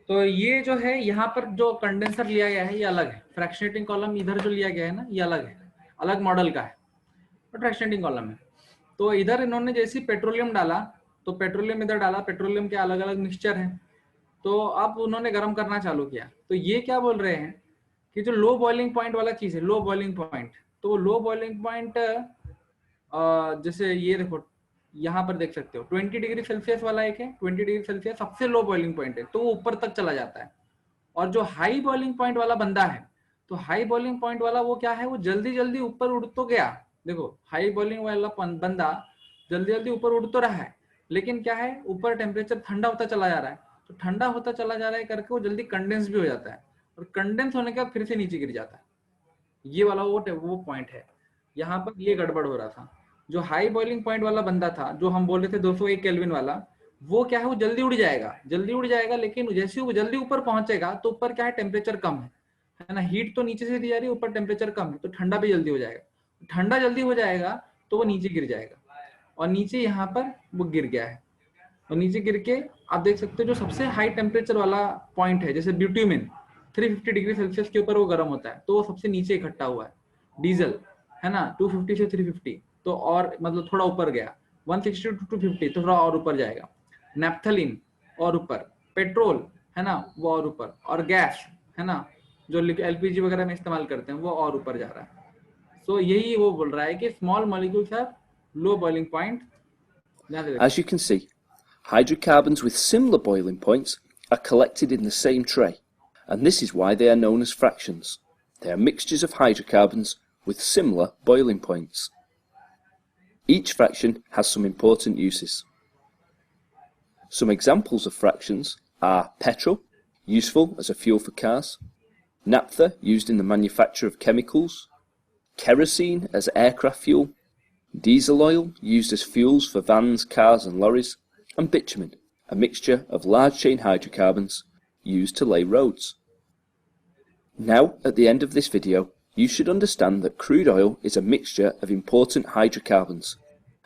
तो ये जो है, यहाँ पर जो कंडेंसर लिया गया है ये अलग है. फ्रैक्शनेटिंग कॉलम इधर जो लिया गया है ना, ये अलग है, अलग मॉडल का है, और फ्रैक्शनेटिंग कॉलम है. तो इधर इन्होंने जैसे पेट्रोलियम डाला, तो पेट्रोलियम इधर डाला, पेट्रोलियम के अलग अलग मिक्सचर हैं. तो अब उन्होंने गर्म करना चालू किया. तो ये क्या बोल रहे हैं कि जो लो बॉइलिंग पॉइंट वाला चीज है, लो बॉइलिंग पॉइंट, तो वो लो बॉइलिंग पॉइंट जैसे ये देखो, यहाँ पर देख सकते हो 20 डिग्री सेल्सियस वाला एक है. 20 डिग्री सेल्सियस सबसे लो बॉइलिंग पॉइंट है, तो वो ऊपर तक चला जाता है. और जो हाई बॉइलिंग पॉइंट वाला बंदा है, तो हाई बॉइलिंग पॉइंट वाला वो क्या है, वो जल्दी जल्दी ऊपर उड़ तो गया. देखो, हाई बॉइलिंग वाला बंदा जल्दी जल्दी ऊपर उड़ तो रहा है, लेकिन क्या है, ऊपर टेम्परेचर ठंडा होता चला जा रहा है. तो ठंडा होता चला जा रहा है करके वो जल्दी कंडेंस भी हो जाता है, और कंडेंस होने के बाद फिर से नीचे गिर जाता है. ये वाला वो पॉइंट है. यहाँ पर ये गड़बड़ हो रहा था. जो हाई बॉइलिंग पॉइंट वाला बंदा था, जो हम बोल रहे थे 201 केल्विन वाला, वो क्या है, वो जल्दी उड़ जाएगा, लेकिन जैसे वो जल्दी ऊपर पहुंचेगा तो ऊपर क्या है, टेम्परेचर कम है ना, हीट तो नीचे से दी जा रही है, ऊपर टेम्परेचर कम है, तो ठंडा भी जल्दी हो जाएगा. ठंडा जल्दी हो जाएगा तो वो नीचे गिर जाएगा, और नीचे यहाँ पर वो गिर गया है. और नीचे गिर के आप देख सकते हो जो सबसे हाई टेम्परेचर वाला पॉइंट है, जैसे ब्यूटेन 350 डिग्री सेल्सियस के ऊपर वो गर्म होता है, तो वो सबसे नीचे इकट्ठा हुआ है. डीजल है ना 250 से 350, तो और मतलब थोड़ा ऊपर गया. 160 to 250 तो थोड़ा और ऊपर जाएगा. नेप्थलीन और ऊपर, पेट्रोल है ना वो और ऊपर, और गैस है ना जो एलपीजी वगैरह में इस्तेमाल करते हैं वो और ऊपर जा रहा है. सो यही वो बोल रहा है कि small molecules have low boiling point. As you can see, hydrocarbons with similar boiling points are collected in the same tray, and this is why they are known as fractions. They are mixtures of hydrocarbons with similar boiling points. Each fraction has some important uses. Some examples of fractions are petrol, useful as a fuel for cars; naphtha, used in the manufacture of chemicals; kerosene as aircraft fuel; diesel oil, used as fuels for vans, cars and lorries; and bitumen, a mixture of large chain hydrocarbons used to lay roads. Now, at the end of this video, you should understand that crude oil is a mixture of important hydrocarbons,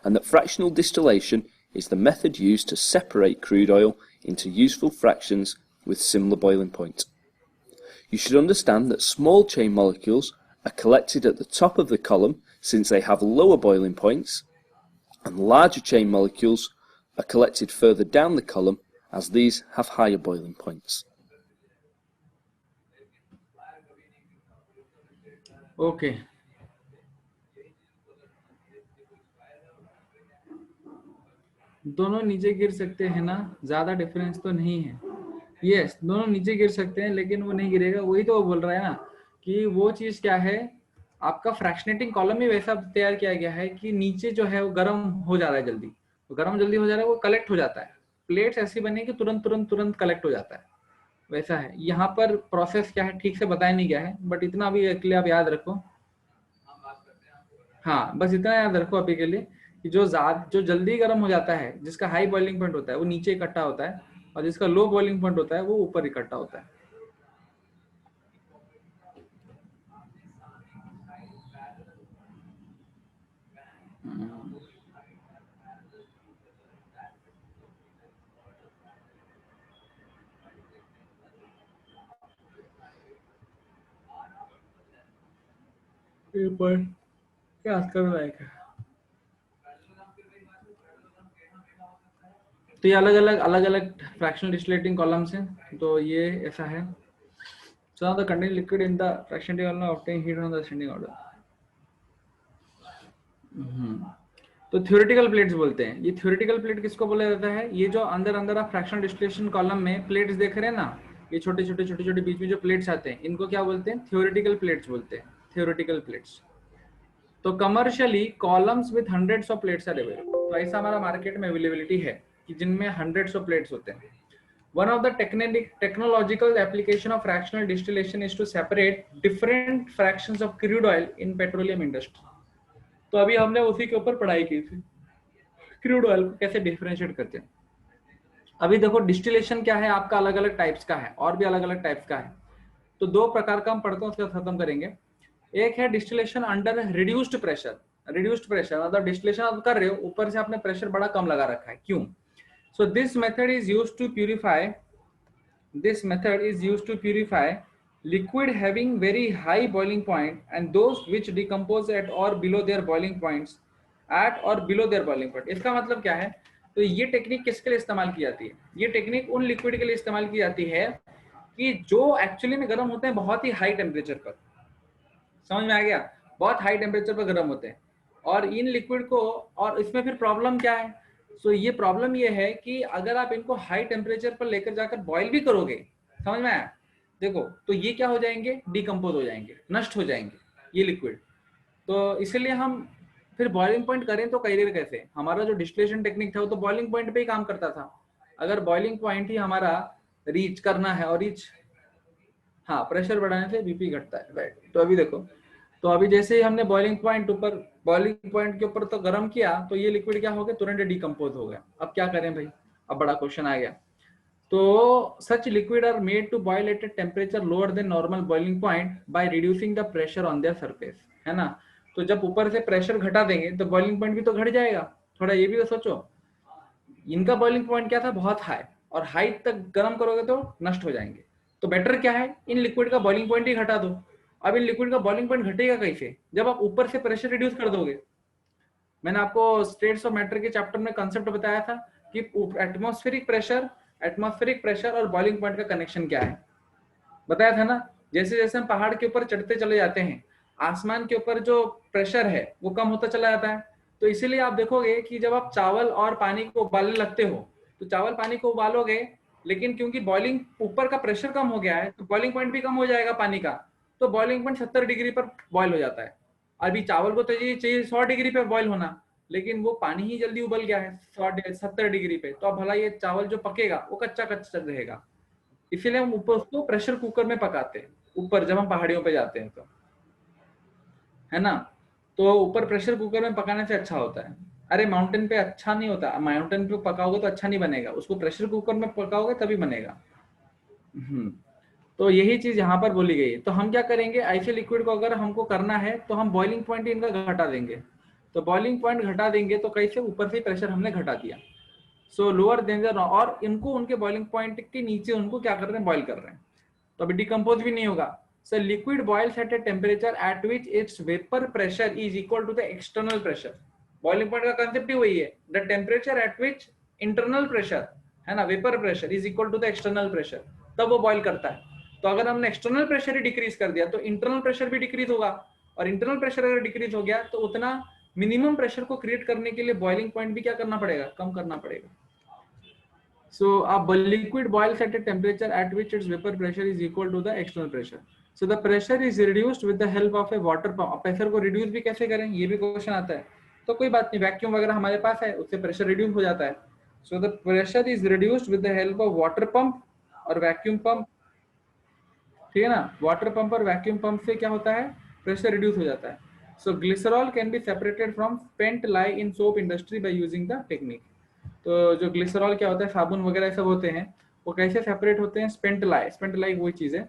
and that fractional distillation is the method used to separate crude oil into useful fractions with similar boiling point. You should understand that small chain molecules are collected at the top of the column since they have lower boiling points, and larger chain molecules are collected further down the column as these have higher boiling points. Okay. दोनों नीचे गिर सकते हैं ना, ज्यादा difference तो नहीं है. यस, दोनों नीचे गिर सकते हैं, लेकिन वो नहीं गिरेगा. वही तो वो बोल रहा है ना कि वो चीज क्या है, आपका फ्रैक्शनेटिंग कॉलम ही वैसा तैयार किया गया है कि नीचे जो है वो गर्म हो जा रहा है जल्दी, गर्म जल्दी हो जा रहा है, वो कलेक्ट हो जाता है. प्लेट्स ऐसी बनी कि तुरंत तुरंत तुरंत कलेक्ट हो जाता है. वैसा है. यहाँ पर प्रोसेस क्या है ठीक से बताया नहीं गया है, बट इतना भी के लिए आप याद रखो. हाँ, बस इतना याद रखो अभी के लिए कि जो जल्दी गर्म हो जाता है, जिसका हाई बॉइलिंग पॉइंट होता है वो नीचे इकट्ठा होता है, और जिसका लो बॉइलिंग पॉइंट होता है वो ऊपर इकट्ठा होता है। पर क्या कर रहा है? तो ये अलग अलग फ्रैक्शनल डिस्टिलेटिंग कॉलम्स हैं। तो ये ऐसा है, so now the contained liquid in the fractionating column obtain heat on the ascending order। तो थ्योरेटिकल प्लेट्स बोलते हैं। ये थ्योरेटिकल प्लेट किसको बोला जाता है? ये जो अंदर अंदर आप फ्रैक्शनल डिस्टिलेशन कॉलम में प्लेट्स देख रहे हैं ना, ये छोटे छोटे बीच में जो प्लेट्स आते हैं, इनको क्या बोलते हैं? थ्योरेटिकल प्लेट्स बोलते हैं, थ्योरेटिकल प्लेट्स। तो commercially columns with hundreds of plates are available. तो ऐसा हमारा मार्केट में अवेलेबिलिटी है कि जिनमें हंड्रेड्स ऑफ प्लेट्स होते हैं। One of the technological application of fractional distillation is to separate different fractions of crude oil in petroleum industry। तो अभी हमने उसी के ऊपर पढ़ाई की थी, क्रूड ऑयल को कैसे डिफरेंशिएट करते हैं। अभी देखो डिस्टिलेशन क्या है आपका, अलग अलग टाइप्स का है, और भी अलग अलग टाइप्स का है। तो दो प्रकार का हम पढ़ते हैं, उसके बाद खत्म करेंगे। एक है distillation under reduced pressure. Reduced pressure मतलब डिस्टिलेशन आप कर रहे हो, ऊपर से आपने प्रेशर बड़ा कम लगा रखा है, क्यों? So this method is used to purify liquid having very high boiling point and those which decompose at or below their boiling points इसका मतलब क्या है? तो ये टेक्निक किसके लिए इस्तेमाल की जाती है? ये टेक्निक उन लिक्विड के लिए इस्तेमाल की जाती है कि जो एक्चुअली में गर्म होते हैं बहुत ही हाई टेम्परेचर पर। समझ में आ गया? बहुत हाई टेम्परेचर पर गर्म होते हैं, और इन लिक्विड को, और इसमें फिर प्रॉब्लम क्या है? सो ये प्रॉब्लम ये है कि अगर आप इनको हाई टेम्परेचर पर लेकर जाकर बॉईल भी करोगे, समझ में आया? देखो तो ये क्या हो जाएंगे? डिकम्पोज हो जाएंगे, नष्ट हो जाएंगे ये लिक्विड। तो इसलिए हम फिर बॉइलिंग पॉइंट करें तो करियर कैसे? हमारा जो डिस्टिलेशन टेक्निक था वो तो बॉइलिंग पॉइंट पे ही काम करता था। अगर बॉइलिंग पॉइंट ही हमारा रीच करना है, और रीच, हाँ, प्रेशर बढ़ाने से बीपी घटता है, राइट। तो अभी देखो, तो अभी जैसे ही हमने बॉइलिंग पॉइंट के ऊपर तो गर्म किया, तो ये लिक्विड क्या हो गया? तुरंत डिकम्पोज हो गया। अब क्या करें भाई? अब बड़ा क्वेश्चन आ गया। तो such liquid are made to boil at a temperature lower than normal boiling point by reducing the pressure on their surface, है ना? तो जब ऊपर से प्रेशर घटा देंगे तो बॉइलिंग पॉइंट भी तो घट जाएगा। थोड़ा ये भी तो सोचो, इनका बॉइलिंग पॉइंट क्या था? बहुत हाई, और हाई तक गर्म करोगे तो नष्ट हो जाएंगे। तो बेटर क्या है? इन लिक्विड का बॉइलिंग पॉइंट ही घटा दो। अब इन लिक्विड का बॉइलिंग पॉइंट घटेगा कैसे? जब आप ऊपर से प्रेशर रिड्यूस कर दोगे। मैंने आपको स्टेट्स ऑफ मैटर के चैप्टर में कंसेप्ट बताया था कि एटमॉस्फेरिक प्रेशर और बॉइलिंग पॉइंट का कनेक्शन क्या है, बताया था ना? जैसे जैसे हम पहाड़ के ऊपर चढ़ते चले जाते हैं, आसमान के ऊपर जो प्रेशर है वो कम होता चला जाता है। तो इसीलिए आप देखोगे कि जब आप चावल और पानी को उबालने लगते हो, तो चावल पानी को उबालोगे, लेकिन क्योंकि बॉइलिंग ऊपर का प्रेशर कम हो गया है, तो बॉइलिंग पॉइंट भी कम हो जाएगा पानी का। तो बॉइलिंग पॉइंट 70 डिग्री पर बॉइल हो जाता है। अभी चावल को तो ये चाहिए 100 डिग्री पे बॉइल होना, लेकिन वो पानी ही जल्दी उबल गया है 70 डिग्री पे। तो अब भला ये चावल जो पकेगा वो कच्चा कच्चा रहेगा। इसीलिए हम ऊपर उसको प्रेशर कुकर में पकाते हैं, ऊपर जब हम पहाड़ियों पे जाते हैं तो, है ना? तो ऊपर प्रेशर कुकर में पकाने से अच्छा होता है। अरे माउंटेन पे अच्छा नहीं होता, माउंटेन पे पकाओगे तो अच्छा नहीं बनेगा, उसको प्रेशर कुकर में पकाओगे तभी बनेगा। तो यही चीज यहाँ पर बोली गई है। तो हम क्या करेंगे? ऐसे लिक्विड को अगर हमको करना है तो हम बॉइलिंग पॉइंट इनका घटा देंगे। तो बॉइलिंग पॉइंट घटा देंगे तो कैसे? ऊपर से प्रेशर हमने घटा दिया, सो लोअर देन द, और इनको उनके बॉइलिंग पॉइंट के नीचे उनको क्या कर रहे हैं? बॉइल कर रहे हैं। तो अभी डिकम्पोज भी नहीं होगा। So liquid boils at a temperature at which its vapour pressure is equal to the external pressure. Boiling point का कंसेप्ट ही वही है, the temperature at which internal pressure, है ना, vapour pressure is equal to the external pressure, तब वो boil करता है। तो अगर हमने एक्सटर्नल प्रेशर ही डिक्रीज कर दिया तो इंटरनल प्रेशर भी डिक्रीज होगा, और इंटरनल प्रेशर अगर डिक्रीज हो गया तो उतना मिनिमम प्रेशर को क्रिएट करने के लिए बॉइलिंग पॉइंट भी क्या करना पड़ेगा? कम करना पड़ेगा। So a liquid boils at a temperature at which its vapor pressure is equal to the external pressure. So the pressure is reduced with the help of a water pump. अब pressure को reduce भी कैसे करें? ये भी question आता है। तो कोई बात नहीं, वैक्यूम वगैरह हमारे पास है, उससे प्रेशर रिड्यूस हो जाता है। So the pressure is reduced with the help of water pump और वैक्यूम पंप, ठीक है ना? वाटर पंप और वैक्यूम पंप से क्या होता है? प्रेशर रिड्यूस हो जाता है। So glycerol can be separated from spent lye in soap industry by using the technique. तो जो ग्लिसरॉल क्या होता है, साबुन वगैरह सब होते हैं, वो कैसे सेपरेट होते हैं? स्पेंट लाई, स्पेंट लाई वही चीज है,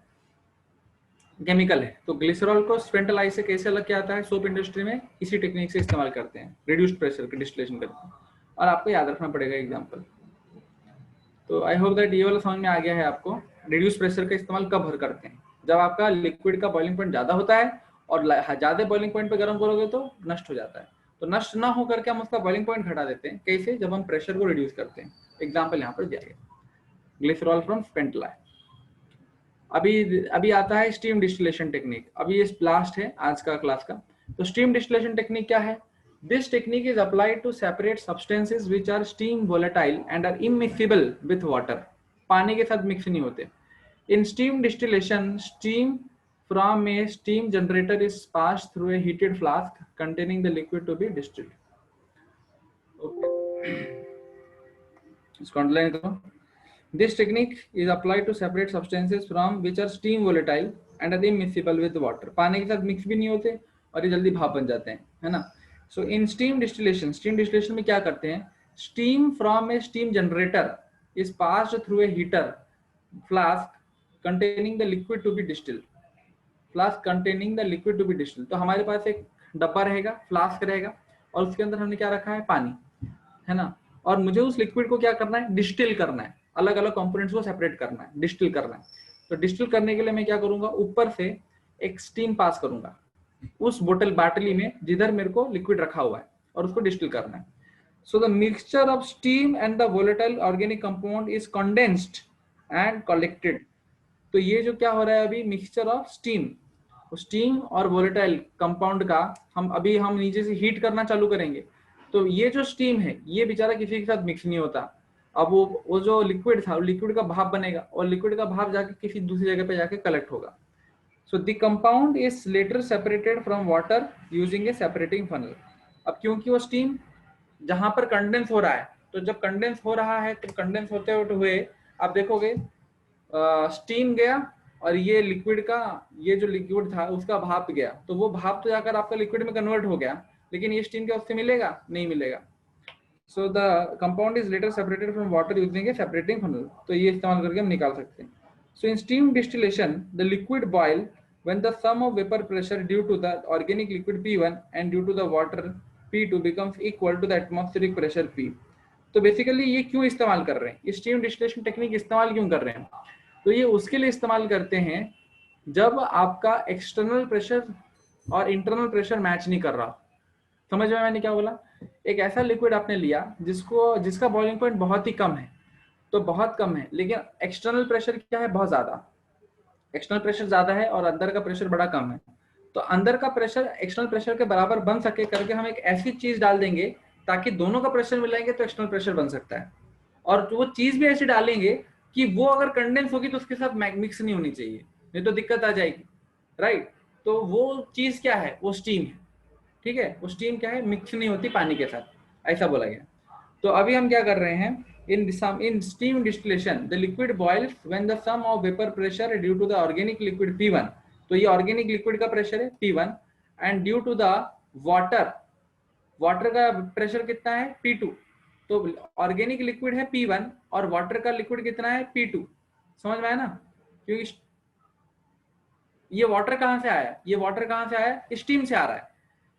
केमिकल है। तो ग्लिसरॉल को स्पेंट लाई से कैसे अलग किया जाता है सोप इंडस्ट्री में? इसी टेक्निक से इस्तेमाल करते हैं, रिड्यूस्ड प्रेशर की डिस्टिलेशन करते हैं। और आपको याद रखना पड़ेगा एग्जांपल। तो आई होप दैट ये वाला समझ में आ गया है आपको। रिड्यूस प्रेशर का इस्तेमाल कब भर करते हैं? जब आपका लिक्विड का बॉइलिंग पॉइंट ज्यादा होता है और ज्यादा बॉइलिंग पॉइंट पे गर्म करोगे तो नष्ट हो जाता है। तो नष्ट ना हो करके हम उसका बॉइलिंग पॉइंट घटा देते हैं। कैसे? जब हम प्रेशर को रिड्यूस करते हैं। एग्जाम्पल यहाँ पर दिया गया, ग्लिसरॉल फ्रॉम स्पेंट लाई। अभी आता है स्टीम डिस्टिलेशन टेक्निक। अभी ये लास्ट है आज का क्लास का। तो स्टीम डिस्टिलेशन टेक्निक क्या है? This technique is applied to separate substances which are steam volatile and are immiscible with water. पानी के साथ मिक्स नहीं होते। In steam distillation, steam from a steam generator is passed through a heated flask containing the liquid to be distilled. Okay. इसको underline करो। This technique is applied to separate substances from which are steam volatile and are immiscible with water. पानी के साथ mix भी नहीं होते और ये जल्दी भाप बन जाते हैं, है ना? So in steam distillation में क्या करते हैं? Steam from a steam generator is passed through a heater flask containing the liquid to be distilled. Flask containing the liquid to be distilled. तो हमारे पास एक डब्बा रहेगा, फ्लास्क रहेगा, और उसके अंदर हमने क्या रखा है? पानी, है ना? और मुझे उस लिक्विड को क्या करना है? डिस्टिल करना है, अलग अलग कंपोनेंट्स को सेपरेट करना है, डिस्टिल करना है। तो डिस्टिल करने के लिए मैं क्या करूंगा? ऊपर से एक स्टीम पास करूंगा उस बाटली में जिधर मेरे को लिक्विड रखा हुआ है, और उसको डिस्टिल करना है। So the mixture of steam and the volatile organic compound is condensed and collected. तो ये जो क्या हो रहा है अभी, मिक्सचर ऑफ स्टीम और वोलेटाइल कंपाउंड का हम नीचे से हीट करना चालू करेंगे। तो ये जो स्टीम है ये बेचारा किसी के साथ मिक्स नहीं होता। अब वो जो लिक्विड था, लिक्विड का भाप बनेगा, और लिक्विड का भाप जाके किसी दूसरी जगह पे जाके कलेक्ट होगा। So the compound is later separated from water using a separating funnel. अब क्योंकि वो स्टीम जहां पर कंडेंस हो रहा है, तो जब कंडेंस हो रहा है तो कंडेंस होते हुए आप देखोगे स्टीम गया और ये लिक्विड का, ये जो लिक्विड था उसका भाप गया, तो वो भाप तो जाकर आपका लिक्विड में कन्वर्ट हो गया, लेकिन ये स्टीम क्या उससे मिलेगा? नहीं मिलेगा। So the compound is later separated from water using a separating funnel. तो ये इस्तेमाल करके हम निकाल सकते हैं। So in steam distillation, the liquid boil when the sum of vapor pressure due to the organic liquid P1 and due to the water P2 becomes equal to the atmospheric pressure P. तो basically ये क्यों इस्तेमाल कर रहे हैं? ये steam distillation technique इस्तेमाल क्यों कर रहे हैं? तो ये उसके लिए इस्तेमाल करते हैं जब आपका एक्सटर्नल प्रेशर और इंटरनल प्रेशर मैच नहीं कर रहा। समझ में मैंने क्या बोला? एक ऐसा लिक्विड आपने लिया जिसका बॉइलिंग पॉइंट बहुत ही कम है, तो बहुत कम है, लेकिन एक्सटर्नल प्रेशर क्या है? बहुत ज्यादा। एक्सटर्नल प्रेशर ज्यादा है और अंदर का प्रेशर बड़ा कम है। तो अंदर का प्रेशर एक्सटर्नल प्रेशर के बराबर बन सके करके हम एक ऐसी चीज डाल देंगे ताकि दोनों का प्रेशर मिलाएंगे तो एक्सटर्नल प्रेशर बन सकता है। और वो चीज भी ऐसी डालेंगे कि वो अगर कंडेंस होगी तो उसके साथ मिक्स नहीं होनी चाहिए, नहीं तो दिक्कत आ जाएगी, राइट? तो वो चीज क्या है? वो स्टीम है, ठीक है? वो स्टीम क्या है? मिक्स नहीं होती पानी के साथ, ऐसा बोला गया। तो अभी हम क्या कर रहे हैं? In steam distillation, the liquid boils when the sum of vapor pressure due to the organic liquid P1, तो ये organic liquid का प्रेशर है P1, and due to the water का प्रेशर कितना है? P2। तो organic liquid है P1 और water का liquid कितना है? P2। समझ में आया ना? क्योंकि ये water कहाँ से आया? ये water कहाँ से आया? स्टीम से आ रहा है।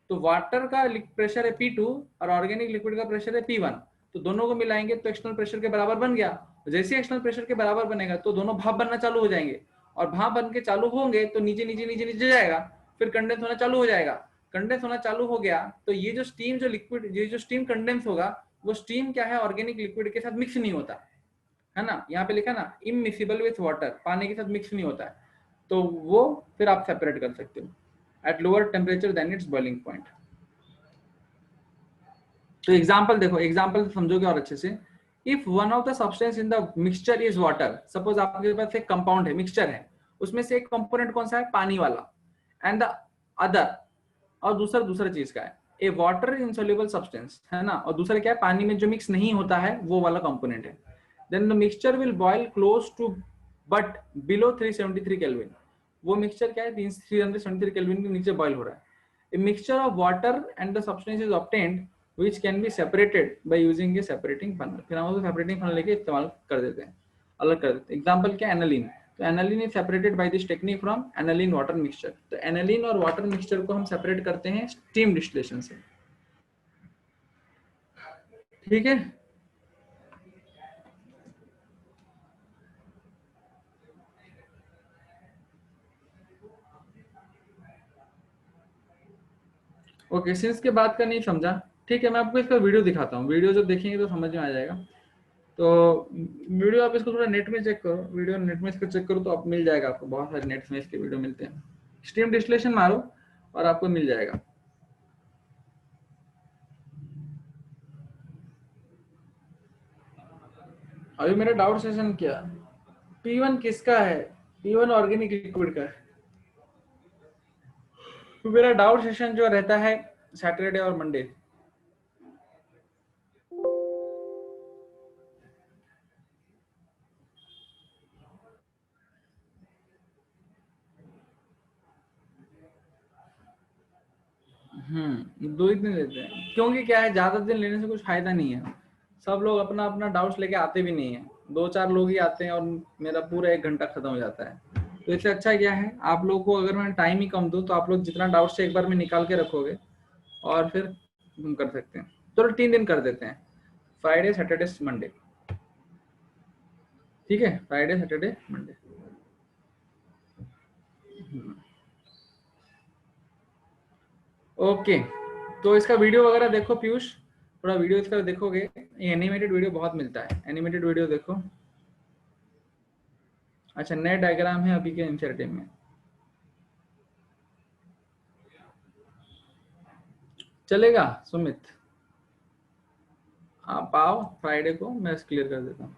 तो वाटर का प्रेशर है P2 और ऑर्गेनिक लिक्विड का प्रेशर है P1, तो दोनों को मिलाएंगे तो एक्सटर्नल प्रेशर के बराबर बन गया। जैसे एक्सटर्नल प्रेशर के बराबर बनेगा तो दोनों भाप बनना चालू हो जाएंगे, और भाप बन के चालू होंगे तो नीचे नीचे नीचे नीचे जाएगा, फिर कंडेंस होना चालू हो जाएगा। कंडेंस होना चालू हो गया तो ये जो स्टीम ये जो स्टीम कंडेंस होगा, वो स्टीम क्या है? ऑर्गेनिक लिक्विड के साथ मिक्स नहीं होता है ना? यहाँ पे लिखा ना, इमिसिबल विथ वाटर, पानी के साथ मिक्स नहीं होता है, तो वो फिर आप सेपरेट कर सकते हो at lower temperature than its boiling point. तो एग्जांपल देखो, एग्जांपल समझोगे और अच्छे से। If one of the substance in the mixture is water, suppose आपके पास एक कंपाउंड है, मिक्सचर है, उसमें से एक कंपोनेंट कौन सा है? पानी वाला, एंड द अदर, और दूसरा चीज का है ए वाटर इनसोल्यूबल सब्सटेंस, है ना? और दूसरा क्या है? पानी में जो मिक्स नहीं होता है वो वाला कंपोनेंट है। Then the mixture will boil close to but below 373 kelvin. वो मिक्सचर क्या है? 373 केल्विन के नीचे बॉयल हो रहा है। A mixture of water and the substance is obtained which can be separated by using a separating funnel. फिर हम उसको separating funnel लेके इस्तेमाल कर देते हैं, अलग कर देते हैं. एग्जाम्पल क्या, एनालिन. तो aniline is separated by this technique from aniline water mixture. तो एनालिन और वाटर मिक्सचर को हम सेपरेट करते हैं स्टीम डिस्टिलेशन से. ठीक है. ओके, सिंस के बाद का नहीं समझा, ठीक है, मैं आपको इसका वीडियो दिखाता हूँ. वीडियो जब देखेंगे तो समझ में आ जाएगा. तो वीडियो आप इसको थोड़ा नेट में चेक करो, वीडियो नेट में इसको चेक करो तो आप मिल जाएगा आपको. बहुत सारे नेट में इसके वीडियो मिलते हैं. स्टीम डिस्टिलेशन मारो और आपको मिल जाएगा. अभी मेरा डाउट सेशन क्या, P1 किसका है? P1 ऑर्गेनिक लिक्विड का है. तो मेरा डाउट सेशन जो रहता है सैटरडे और मंडे. दो ही दिन लेते हैं, क्योंकि क्या है, ज्यादा दिन लेने से कुछ फायदा नहीं है. सब लोग अपना अपना डाउट्स लेके आते भी नहीं है. 2-4 लोग ही आते हैं और मेरा पूरा 1 घंटा खत्म हो जाता है. तो इससे अच्छा क्या है, आप लोगों को अगर मैं टाइम ही कम दूं तो आप लोग जितना डाउट्स एक बार में निकाल के रखोगे और फिर हम कर सकते हैं. तो 3 दिन कर देते हैं, फ्राइडे सैटरडे मंडे. ठीक है, फ्राइडे सैटरडे मंडे. ओके, तो इसका वीडियो वगैरह देखो पीयूष, थोड़ा वीडियो इसका देखोगे. एनिमेटेड वीडियो बहुत मिलता है, एनिमेटेड वीडियो देखो. अच्छा, नए डायग्राम है अभी के इंसर्टिव में. चलेगा सुमित? आप आओ फ्राइडे को, मैं क्लियर कर देता हूँ.